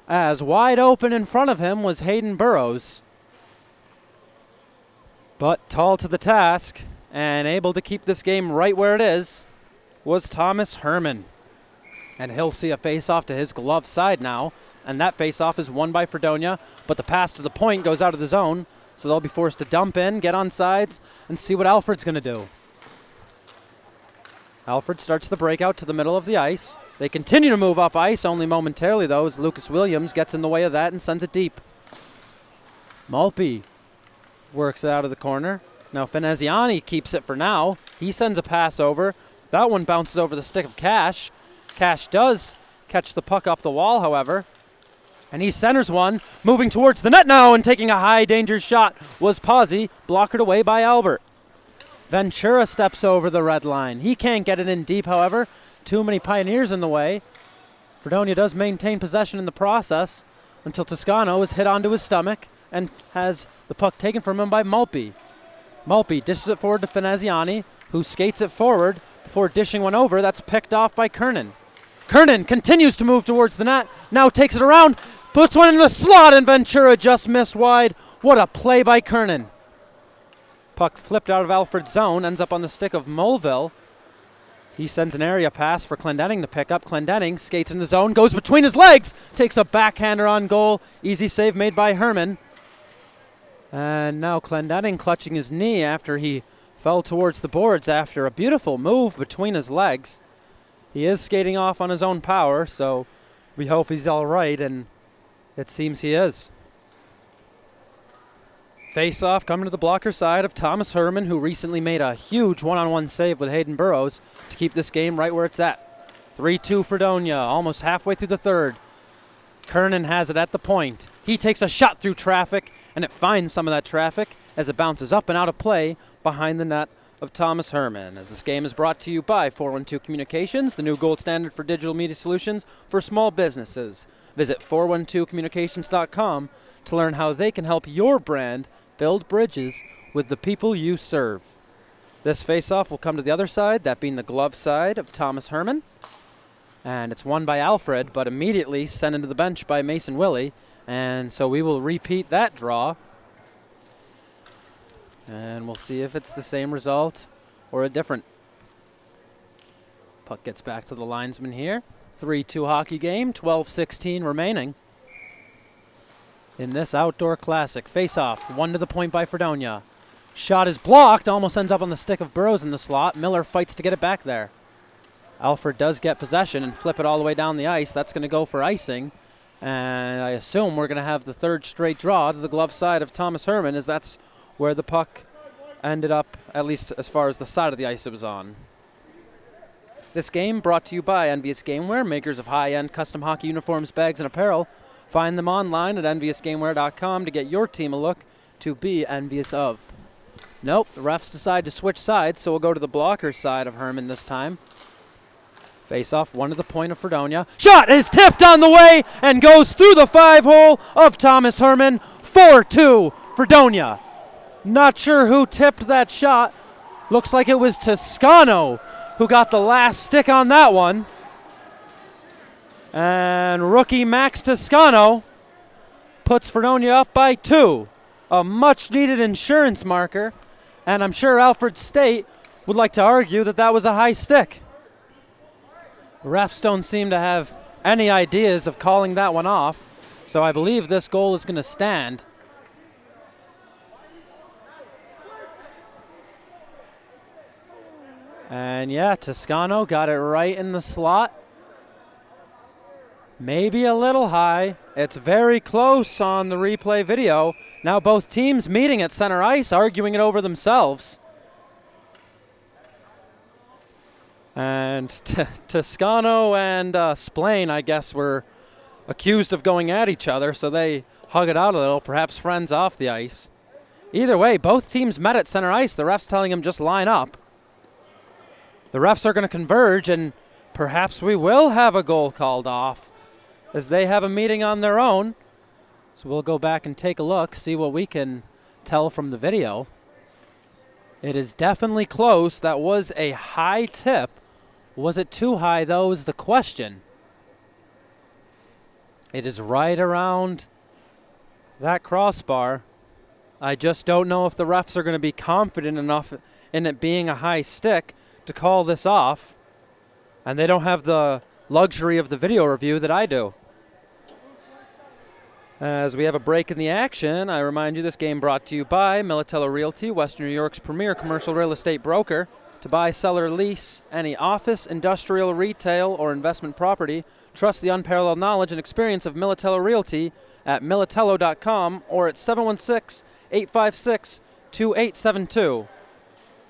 as wide open in front of him was Hayden Burrows. But tall to the task and able to keep this game right where it is was Thomas Herman. And he'll see a face-off to his glove side now. And that face-off is won by Fredonia, but the pass to the point goes out of the zone, so they'll be forced to dump in, get on sides, and see what Alfred's going to do. Alfred starts the breakout to the middle of the ice. They continue to move up ice, only momentarily, though, as Lucas Williams gets in the way of that and sends it deep. Malpe works it out of the corner. Now Feneziani keeps it for now. He sends a pass over. That one bounces over the stick of Cash. Cash does catch the puck up the wall, however. And he centers one, moving towards the net now, and taking a high danger shot was Pazzi, blockered away by Albert. Ventura steps over the red line. He can't get it in deep, however. Too many Pioneers in the way. Fredonia does maintain possession in the process until Toscano is hit onto his stomach and has the puck taken from him by Malpe. Malpe dishes it forward to Feneziani, who skates it forward before dishing one over. That's picked off by Kernan. Kernan continues to move towards the net, now takes it around, puts one in the slot, and Ventura just missed wide. What a play by Kernan. Puck flipped out of Alfred's zone, ends up on the stick of Mulville. He sends an area pass for Clendenning to pick up. Clendenning skates in the zone, goes between his legs, takes a backhander on goal. Easy save made by Herman. And now Clendenning clutching his knee after he fell towards the boards after a beautiful move between his legs. He is skating off on his own power, so we hope he's all right, and it seems he is. Face-off coming to the blocker side of Thomas Herman, who recently made a huge one-on-one save with Hayden Burrows to keep this game right where it's at. 3-2 Fredonia, almost halfway through the third. Kernan has it at the point. He takes a shot through traffic, and it finds some of that traffic as it bounces up and out of play behind the net of Thomas Herman. As this game is brought to you by 412 Communications, the new gold standard for digital media solutions for small businesses. Visit 412communications.com to learn how they can help your brand build bridges with the people you serve. This face-off will come to the other side, that being the glove side of Thomas Herman. And it's won by Alfred, but immediately sent into the bench by Mason Willie. And so we will repeat that draw. And we'll see if it's the same result or a different. Puck gets back to the linesman here. 3-2 hockey game, 12:16 remaining in this outdoor classic. Face-off, one to the point by Fredonia. Shot is blocked, almost ends up on the stick of Burrows in the slot. Miller fights to get it back there. Alfred does get possession and flip it all the way down the ice. That's going to go for icing. And I assume we're going to have the third straight draw to the glove side of Thomas Herman, as that's where the puck ended up, at least as far as the side of the ice it was on. This game brought to you by Envious Gameware, makers of high-end custom hockey uniforms, bags, and apparel. Find them online at enviousgameware.com to get your team a look to be envious of. Nope, the refs decide to switch sides, so we'll go to the blocker side of Herman this time. Face-off, one to the point of Fredonia. Shot is tipped on the way and goes through the 5-hole of Thomas Herman. 4-2 Fredonia. Not sure who tipped that shot. Looks like it was Toscano who got the last stick on that one. And rookie Max Toscano puts Fredonia up by 2. A much-needed insurance marker. And I'm sure Alfred State would like to argue that that was a high stick. Refs don't seem to have any ideas of calling that one off, so I believe this goal is going to stand. And yeah, Toscano got it right in the slot. Maybe a little high. It's very close on the replay video. Now both teams meeting at center ice, arguing it over themselves. And Toscano and Splain, I guess, were accused of going at each other, so they hug it out a little, perhaps friends off the ice. Either way, both teams met at center ice. The refs telling them just line up. The refs are going to converge, and perhaps we will have a goal called off as they have a meeting on their own. So we'll go back and take a look, see what we can tell from the video. It is definitely close. That was a high tip. Was it too high, though, is the question. It is right around that crossbar. I just don't know if the refs are going to be confident enough in it being a high stick to call this off. And they don't have the luxury of the video review that I do. As we have a break in the action, I remind you this game brought to you by Militello Realty, Western New York's premier commercial real estate broker. To buy, sell, or lease any office, industrial, retail, or investment property, trust the unparalleled knowledge and experience of Militello Realty at militello.com or at 716-856-2872.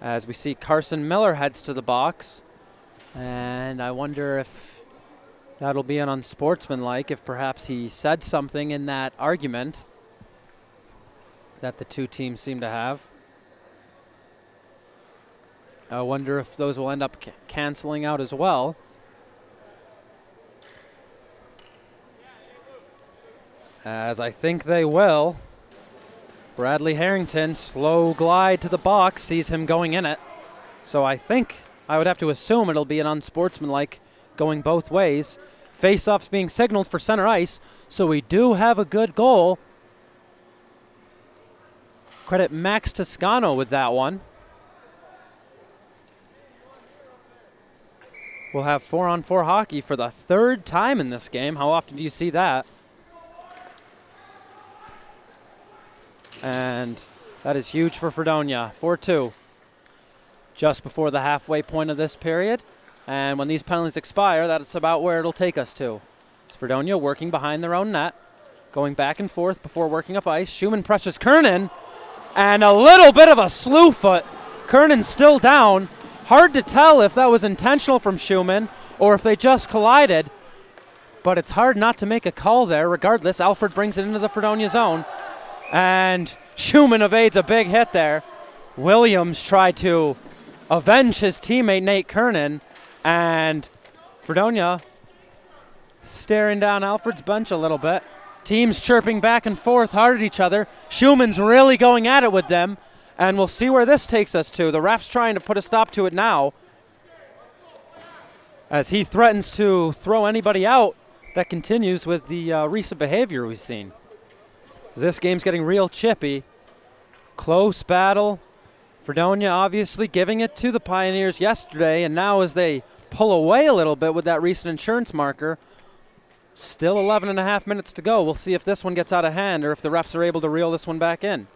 As we see Carson Miller heads to the box, and I wonder if that'll be an unsportsmanlike, if perhaps he said something in that argument that the two teams seem to have. I wonder if those will end up canceling out as well. As I think they will. Bradley Harrington, slow glide to the box, sees him going in it. So I think I would have to assume it'll be an unsportsmanlike going both ways. Face-off's being signaled for center ice, so we do have a good goal. Credit Max Toscano with that one. We'll have 4-on-4 hockey for the third time in this game. How often do you see that? And that is huge for Fredonia. 4-2. Just before the halfway point of this period. And when these penalties expire, that's about where it'll take us to. It's Fredonia working behind their own net. Going back and forth before working up ice. Schumann pressures Kernan. And a little bit of a slew foot. Kernan's still down. Hard to tell if that was intentional from Schumann or if they just collided. But it's hard not to make a call there. Regardless, Alfred brings it into the Fredonia zone. And Schumann evades a big hit there. Williams tried to avenge his teammate Nate Kernan. And Fredonia staring down Alfred's bench a little bit. Teams chirping back and forth hard at each other. Schumann's really going at it with them. And we'll see where this takes us to. The ref's trying to put a stop to it now, as he threatens to throw anybody out that continues with the recent behavior we've seen. This game's getting real chippy. Close battle. Fredonia obviously giving it to the Pioneers yesterday, and now as they pull away a little bit with that recent insurance marker, still 11 and a half minutes to go. We'll see if this one gets out of hand or if the refs are able to reel this one back in.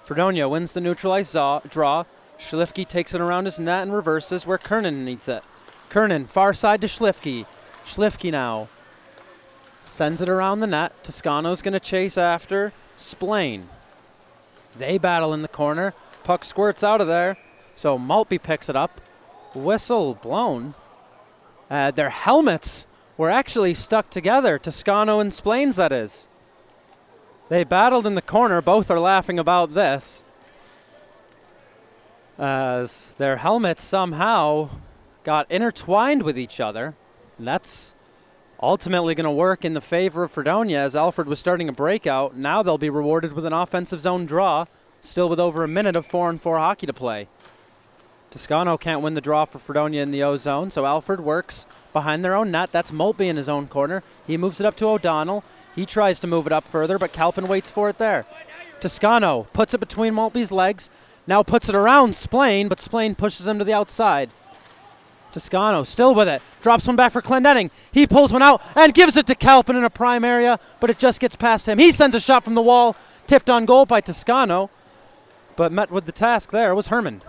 Fredonia wins the neutralized draw. Schlifke takes it around his net and reverses where Kernan needs it. Kernan, far side to Schlifke. Schlifke now sends it around the net. Toscano's going to chase after Splain. They battle in the corner. Puck squirts out of there, so Maltby picks it up. Whistle blown. Their helmets were actually stuck together. Toscano and Splain's, that is. They battled in the corner. Both are laughing about this, as their helmets somehow got intertwined with each other. And that's ultimately going to work in the favor of Fredonia, as Alfred was starting a breakout. Now they'll be rewarded with an offensive zone draw, still with over a minute of 4-on-4 hockey to play. Toscano can't win the draw for Fredonia in the O zone, so Alfred works behind their own net. That's Maltby in his own corner. He moves it up to O'Donnell. He tries to move it up further, but Calpin waits for it there. Toscano puts it between Maltby's legs, now puts it around Splain, but Splain pushes him to the outside. Toscano still with it, drops one back for Clendenning. He pulls one out and gives it to Calpin in a prime area, but it just gets past him. He sends a shot from the wall, tipped on goal by Toscano, but met with the task there was Herman.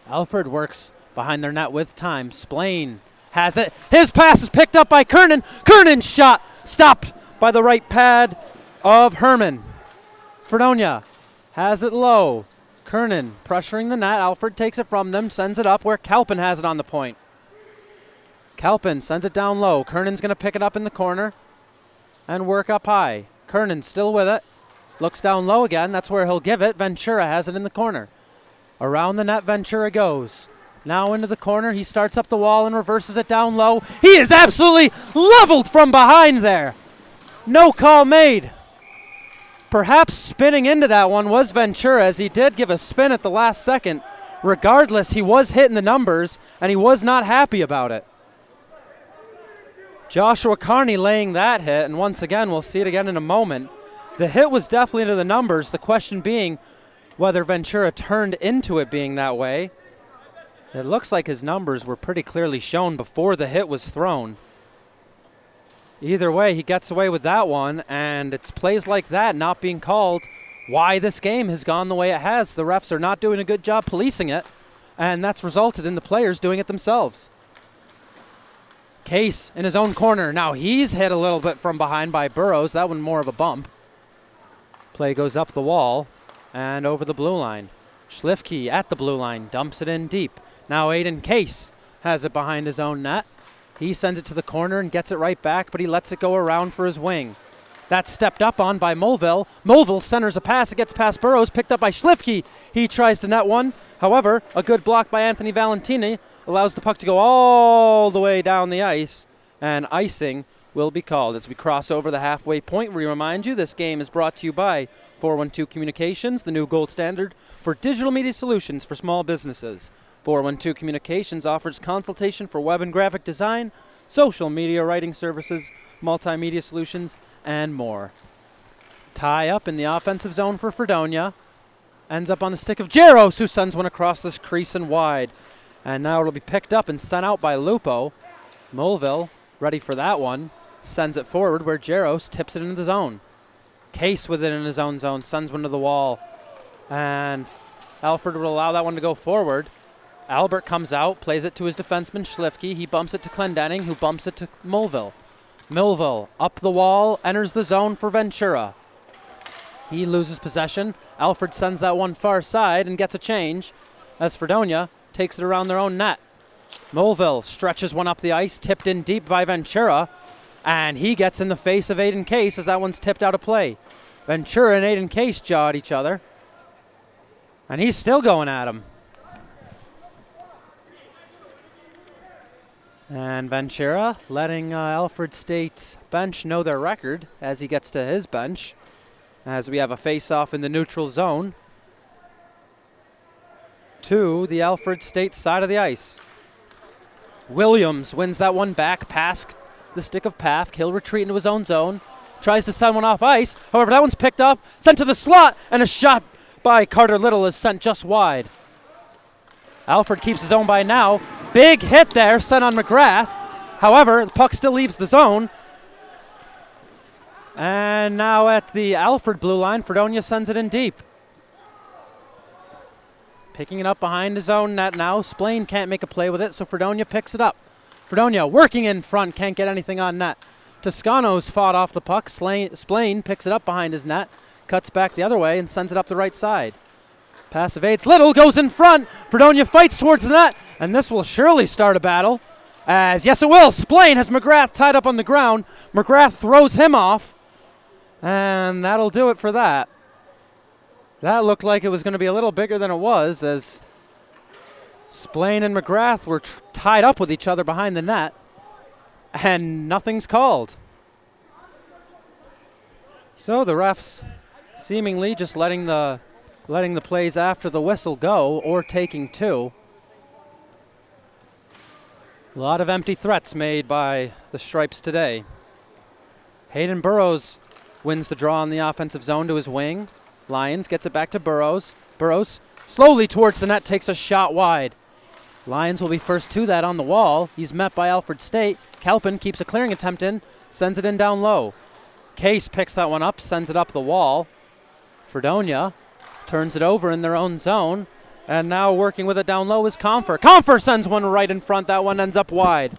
Alfred works behind their net with time. Splain has it. His pass is picked up by Kernan. Kernan's shot stopped by the right pad of Herman. Fredonia has it low. Kernan pressuring the net. Alfred takes it from them, sends it up where Calpin has it on the point. Calpin sends it down low. Kernan's going to pick it up in the corner and work up high. Kernan still with it. Looks down low again. That's where he'll give it. Ventura has it in the corner. Around the net, Ventura goes. Now into the corner. He starts up the wall and reverses it down low. He is absolutely leveled from behind there. No call made. Perhaps spinning into that one was Ventura, as he did give a spin at the last second. Regardless, he was hitting the numbers, and he was not happy about it. Joshua Carney laying that hit, and once again, we'll see it again in a moment. The hit was definitely into the numbers, the question being whether Ventura turned into it being that way. It looks like his numbers were pretty clearly shown before the hit was thrown. Either way, he gets away with that one, and it's plays like that not being called why this game has gone the way it has. The refs are not doing a good job policing it, and that's resulted in the players doing it themselves. Case in his own corner. Now he's hit a little bit from behind by Burrows. That one more of a bump. Play goes up the wall and over the blue line. Schlifke at the blue line, dumps it in deep. Now Aiden Case has it behind his own net. He sends it to the corner and gets it right back, but he lets it go around for his wing. That's stepped up on by Mulville. Mulville centers a pass. It gets past Burrows, picked up by Schlifke. He tries to net one. However, a good block by Anthony Valentini allows the puck to go all the way down the ice, and icing will be called as we cross over the halfway point. We remind you this game is brought to you by 412 Communications, the new gold standard for digital media solutions for small businesses. 412 Communications offers consultation for web and graphic design, social media writing services, multimedia solutions, and more. Tie up in the offensive zone for Fredonia. Ends up on the stick of Jaros, who sends one across this crease and wide. And now it'll be picked up and sent out by Lupo. Mulville, ready for that one, sends it forward where Jaros tips it into the zone. Case with it in his own zone, sends one to the wall. And Alfred will allow that one to go forward. Albert comes out, plays it to his defenseman Schlifke. He bumps it to Clendenning, who bumps it to Mulville. Mulville up the wall, enters the zone for Ventura. He loses possession. Alfred sends that one far side and gets a change as Fredonia takes it around their own net. Mulville stretches one up the ice, tipped in deep by Ventura, and he gets in the face of Aiden Case as that one's tipped out of play. Ventura and Aiden Case jaw at each other, and he's still going at him. And Ventura letting Alfred State bench know their record as he gets to his bench, as we have a face-off in the neutral zone to the Alfred State side of the ice. Williams wins that one back past the stick of Pafk. He'll retreat into his own zone, tries to send one off ice. However, that one's picked up, sent to the slot, and a shot by Carter Little is sent just wide. Alfred keeps his own by now. Big hit there, sent on McGrath. However, the puck still leaves the zone. And now at the Alfred blue line, Fredonia sends it in deep. Picking it up behind his own net now. Splain can't make a play with it, so Fredonia picks it up. Fredonia working in front, can't get anything on net. Toscano's fought off the puck. Splain picks it up behind his net, cuts back the other way, and sends it up the right side. Pass evades Little, goes in front. Fredonia fights towards the net, and this will surely start a battle. As, yes it will, Splain has McGrath tied up on the ground. McGrath throws him off, and that'll do it for that. That looked like it was going to be a little bigger than it was, as Splain and McGrath were tied up with each other behind the net, and nothing's called. So the refs seemingly just letting the plays after the whistle go, or taking two. A lot of empty threats made by the Stripes today. Hayden Burrows wins the draw on the offensive zone to his wing. Lyons gets it back to Burrows. Burrows slowly towards the net, takes a shot wide. Lyons will be first to that on the wall. He's met by Alfred State. Kalpin keeps a clearing attempt in, sends it in down low. Case picks that one up, sends it up the wall. Fredonia turns it over in their own zone, and now working with it down low is Comfer. Comfer sends one right in front. That one ends up wide.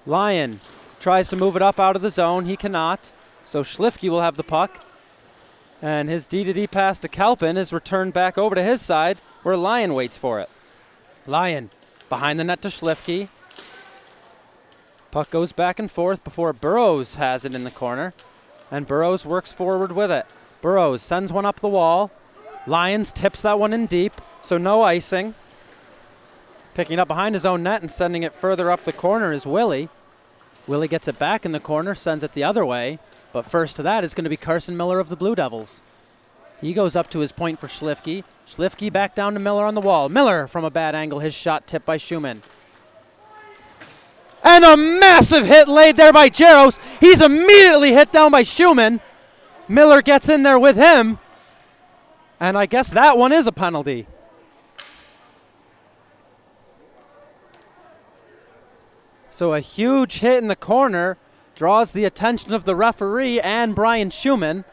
Lyon tries to move it up out of the zone. He cannot, so Schlifke will have the puck, and his D-to-D pass to Kalpin is returned back over to his side, where Lyon waits for it. Lyon behind the net to Schlifke. Puck goes back and forth before Burrows has it in the corner, and Burrows works forward with it. Burrows sends one up the wall. Lyons tips that one in deep, so no icing. Picking it up behind his own net and sending it further up the corner is Willie. Willie gets it back in the corner, sends it the other way, but first to that is going to be Carson Miller of the Blue Devils. He goes up to his point for Schlifke. Schlifke back down to Miller on the wall. Miller from a bad angle, his shot tipped by Schumann. And a massive hit laid there by Jaros. He's immediately hit down by Schumann. Miller gets in there with him. And I guess that one is a penalty. So a huge hit in the corner draws the attention of the referee and Brian Schumann.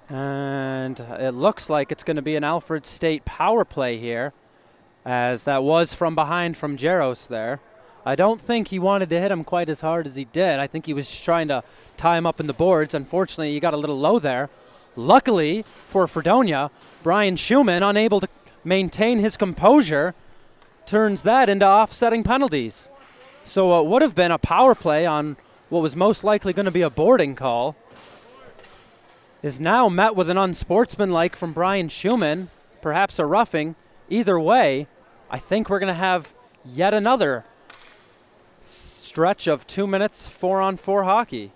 And it looks like it's going to be an Alfred State power play here, as that was from behind from Jaros there. I don't think he wanted to hit him quite as hard as he did. I think he was trying to tie him up in the boards. Unfortunately, he got a little low there. Luckily for Fredonia, Brian Schumann, unable to maintain his composure, turns that into offsetting penalties. So it would have been a power play on what was most likely going to be a boarding call is now met with an unsportsmanlike from Brian Schumann, perhaps a roughing. Either way, I think we're going to have yet another stretch of 2 minutes 4-on-4 hockey.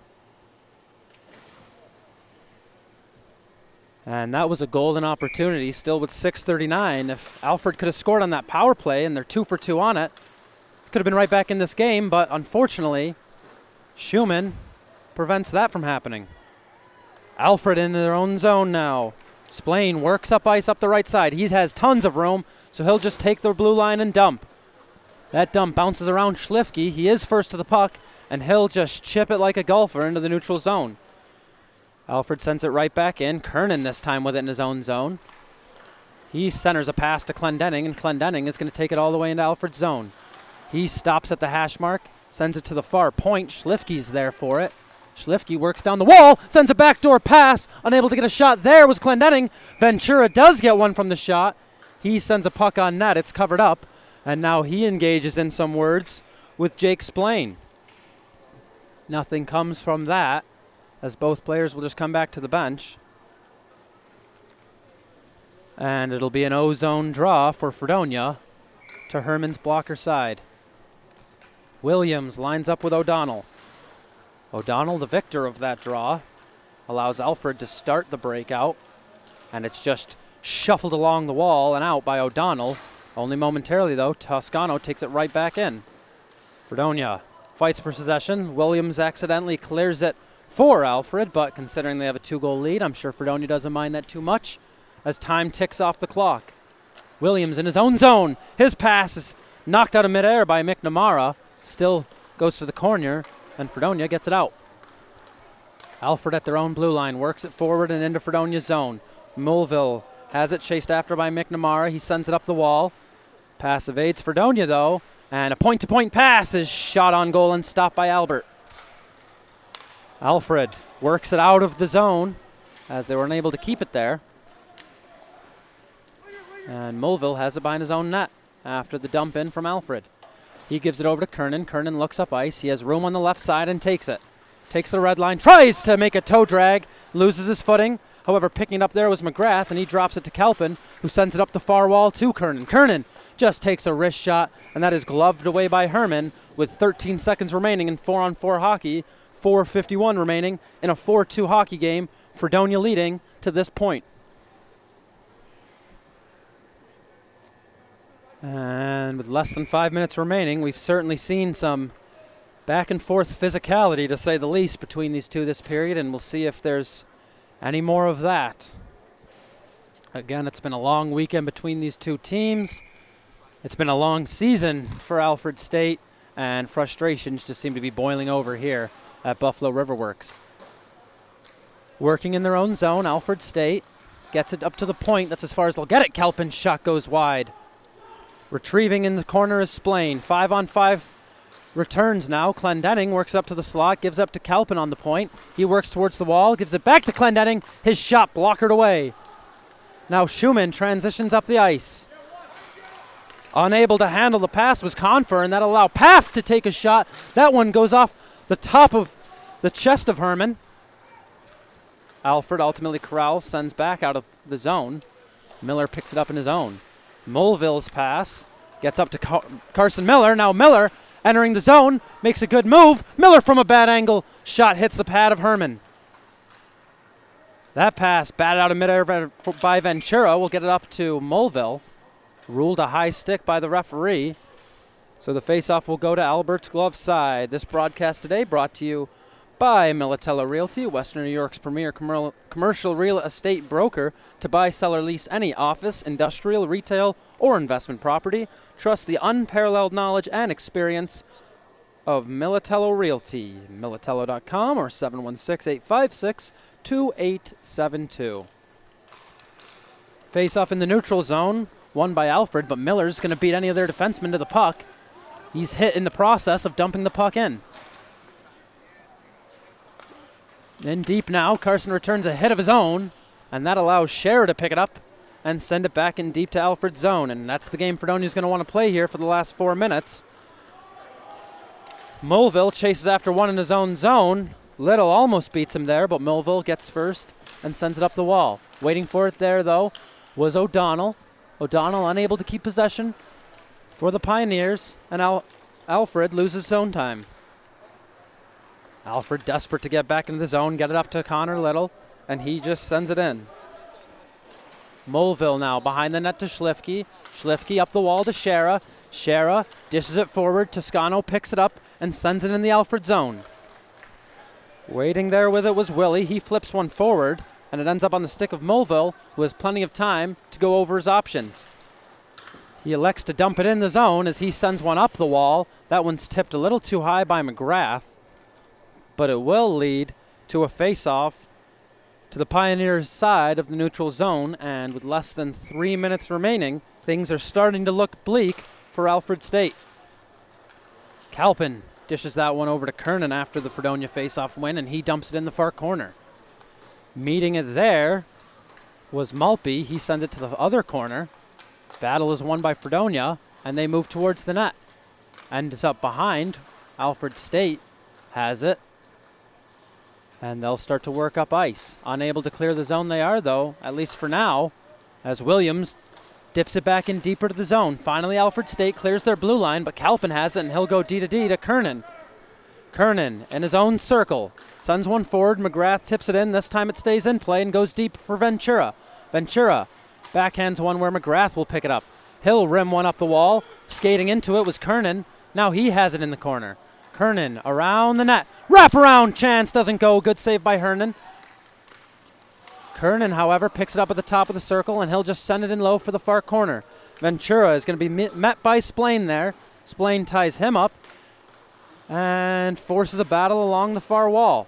And that was a golden opportunity, still with 6:39. If Alfred could have scored on that power play, and they're 2 for 2 on it, could have been right back in this game, but unfortunately, Schumann prevents that from happening. Alfred in their own zone now. Splain works up ice up the right side. He has tons of room, so he'll just take the blue line and dump. That dump bounces around Schlifke. He is first to the puck, and he'll just chip it like a golfer into the neutral zone. Alfred sends it right back in. Kernan this time with it in his own zone. He centers a pass to Clendenning, and Clendenning is going to take it all the way into Alfred's zone. He stops at the hash mark, sends it to the far point. Schlifke's there for it. Schlifke works down the wall, sends a backdoor pass. Unable to get a shot there was Clendenning. Ventura does get one from the shot. He sends a puck on net. It's covered up. And now he engages in some words with Jake Splain. Nothing comes from that, as both players will just come back to the bench. And it'll be an O-zone draw for Fredonia to Herman's blocker side. Williams lines up with O'Donnell. O'Donnell, the victor of that draw, allows Alfred to start the breakout. And it's just shuffled along the wall and out by O'Donnell. Only momentarily, though. Toscano takes it right back in. Fredonia fights for possession. Williams accidentally clears it for Alfred, but considering they have a 2-goal lead, I'm sure Fredonia doesn't mind that too much as time ticks off the clock. Williams in his own zone. His pass is knocked out of midair by McNamara. Still goes to the corner, and Fredonia gets it out. Alfred at their own blue line works it forward and into Fredonia's zone. Mulville has it, chased after by McNamara. He sends it up the wall. Pass evades Fredonia, though, and a point-to-point pass is shot on goal and stopped by Albert. Alfred works it out of the zone as they were unable to keep it there. And Mulville has it behind his own net after the dump in from Alfred. He gives it over to Kernan. Kernan looks up ice. He has room on the left side and takes it. Takes the red line, tries to make a toe drag, loses his footing. However, picking it up there was McGrath, and he drops it to Kelpin, who sends it up the far wall to Kernan. Kernan just takes a wrist shot, and that is gloved away by Herman with 13 seconds remaining in 4-on-4 hockey, 4:51 remaining in a 4-2 hockey game, Fredonia leading to this point. And with less than 5 minutes remaining, we've certainly seen some back and forth physicality, to say the least, between these two this period, and we'll see if there's any more of that. Again, it's been a long weekend between these two teams. It's been a long season for Alfred State, and frustrations just seem to be boiling over here at Buffalo RiverWorks. Working in their own zone, Alfred State gets it up to the point. That's as far as they'll get it. Kelpin's shot goes wide. Retrieving in the corner is Splain. 5-on-5 returns now. Clendenning works up to the slot, gives up to Kelpin on the point. He works towards the wall, gives it back to Clendenning. His shot blockered away. Now Schumann transitions up the ice. Unable to handle the pass was Confer, and that allowed Paff to take a shot. That one goes off the top of the chest of Herman. Alfred ultimately corrals, sends back out of the zone. Miller picks it up in his own. Mulville's pass gets up to Carson Miller. Now Miller entering the zone, makes a good move. Miller from a bad angle. Shot hits the pad of Herman. That pass batted out of midair by Ventura. Will get it up to Mulville. Ruled a high stick by the referee. So the faceoff will go to Albert's glove side. This broadcast today brought to you by Militello Realty, Western New York's premier commercial real estate broker. To buy, sell, or lease any office, industrial, retail, or investment property, trust the unparalleled knowledge and experience of Militello Realty. Militello.com or 716-856-2872. Face-off in the neutral zone, won by Alfred, but Miller's going to beat any of their defensemen to the puck. He's hit in the process of dumping the puck in. In deep now, Carson returns a hit of his own, and that allows Scherer to pick it up and send it back in deep to Alfred's zone. And that's the game Fredonia's going to want to play here for the last 4 minutes. Mulville chases after one in his own zone. Little almost beats him there, but Mulville gets first and sends it up the wall. Waiting for it there, though, was O'Donnell. O'Donnell unable to keep possession for the Pioneers, and Alfred loses zone time. Alfred desperate to get back into the zone, get it up to Connor Little, and he just sends it in. Mulville now behind the net to Schlifke. Schlifke up the wall to Shara. Shara dishes it forward. Toscano picks it up and sends it in the Alfred zone. Waiting there with it was Willie. He flips one forward, and it ends up on the stick of Mulville, who has plenty of time to go over his options. He elects to dump it in the zone as he sends one up the wall. That one's tipped a little too high by McGrath, but it will lead to a face-off to the Pioneers' side of the neutral zone, and with less than 3 minutes remaining, things are starting to look bleak for Alfred State. Calpin dishes that one over to Kernan after the Fredonia face-off win, and he dumps it in the far corner. Meeting it there was Maltby. He sends it to the other corner. Battle is won by Fredonia, and they move towards the net. Ends up behind. Alfred State has it, and they'll start to work up ice. Unable to clear the zone they are, though, at least for now, as Williams dips it back in deeper to the zone. Finally, Alfred State clears their blue line, but Calpin has it, and he'll go D to D to Kernan. Kernan in his own circle sends one forward. McGrath tips it in. This time it stays in play and goes deep for Ventura. Ventura backhands one where McGrath will pick it up. He'll rim one up the wall. Skating into it was Kernan. Now he has it in the corner. Kernan around the net. Wraparound chance doesn't go. Good save by Hernan. Kernan, however, picks it up at the top of the circle, and he'll just send it in low for the far corner. Ventura is going to be met by Splain there. Splain ties him up and forces a battle along the far wall.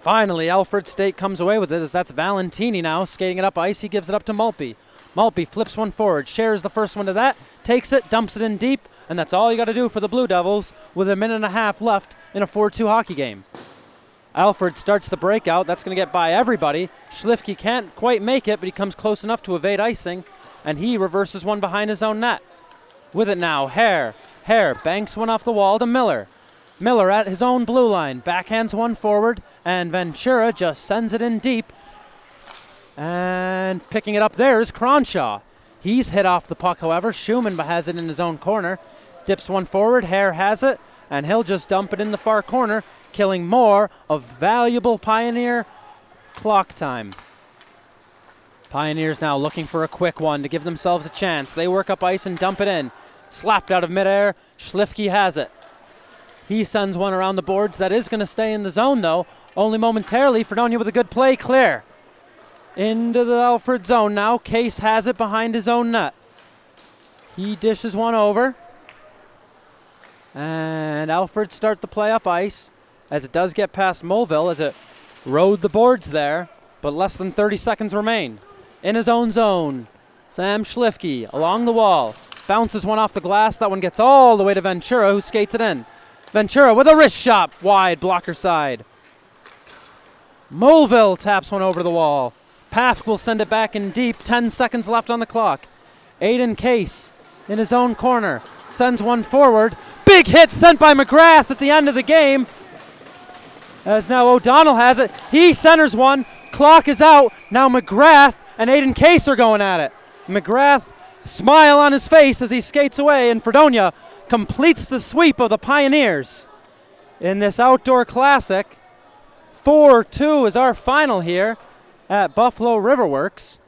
Finally, Alfred State comes away with it, as that's Valentini now skating it up ice. He gives it up to Maltby. Maltby flips one forward, shares the first one to that, takes it, dumps it in deep, and that's all you got to do for the Blue Devils with a minute and a half left in a 4-2 hockey game. Alfred starts the breakout. That's going to get by everybody. Schlifke can't quite make it, but he comes close enough to evade icing, and he reverses one behind his own net. With it now, Hare. Hare banks one off the wall to Miller. Miller at his own blue line, backhands one forward, and Ventura just sends it in deep. And picking it up there is Cronshaw. He's hit off the puck, however. Schumann has it in his own corner. Dips one forward, Hare has it, and he'll just dump it in the far corner, killing more of valuable Pioneer clock time. Pioneers now looking for a quick one to give themselves a chance. They work up ice and dump it in. Slapped out of midair. Schlifke has it. He sends one around the boards that is going to stay in the zone, though. Only momentarily. Fredonia with a good play. Clear. Into the Alfred zone now. Case has it behind his own net. He dishes one over. And Alfred start the play up ice, as it does get past Mulville as it rode the boards there, but less than 30 seconds remain. In his own zone, Sam Schlifke along the wall, bounces one off the glass. That one gets all the way to Ventura, who skates it in. Ventura with a wrist shot, wide blocker side. Mulville taps one over the wall. Path will send it back in deep, 10 seconds left on the clock. Aiden Case in his own corner, sends one forward. Big hit sent by McGrath at the end of the game. As now O'Donnell has it. He centers one. Clock is out. Now McGrath and Aiden Case are going at it. McGrath, smile on his face as he skates away, and Fredonia completes the sweep of the Pioneers in this outdoor classic. 4-2 is our final here at Buffalo RiverWorks.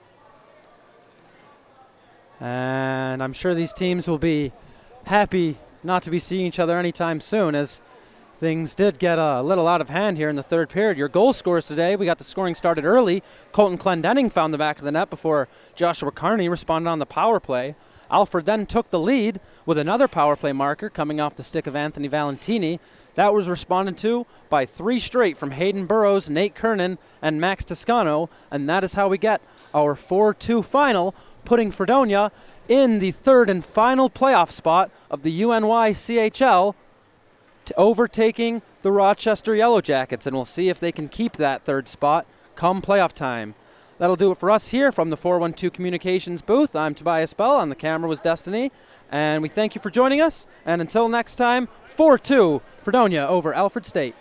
And I'm sure these teams will be happy not to be seeing each other anytime soon, as things did get a little out of hand here in the third period. Your goal scorers today, we got the scoring started early. Colton Clendenning found the back of the net before Joshua Carney responded on the power play. Alfred then took the lead with another power play marker coming off the stick of Anthony Valentini. That was responded to by 3 straight from Hayden Burrows, Nate Kernan, and Max Toscano, and that is how we get our 4-2 final, putting Fredonia in the third and final playoff spot of the UNYCHL, overtaking the Rochester Yellow Jackets, and we'll see if they can keep that third spot come playoff time. That'll do it for us here from the 412 Communications booth. I'm Tobias Bell. On the camera was Destiny. And we thank you for joining us. And until next time, 4-2 Fredonia over Alfred State.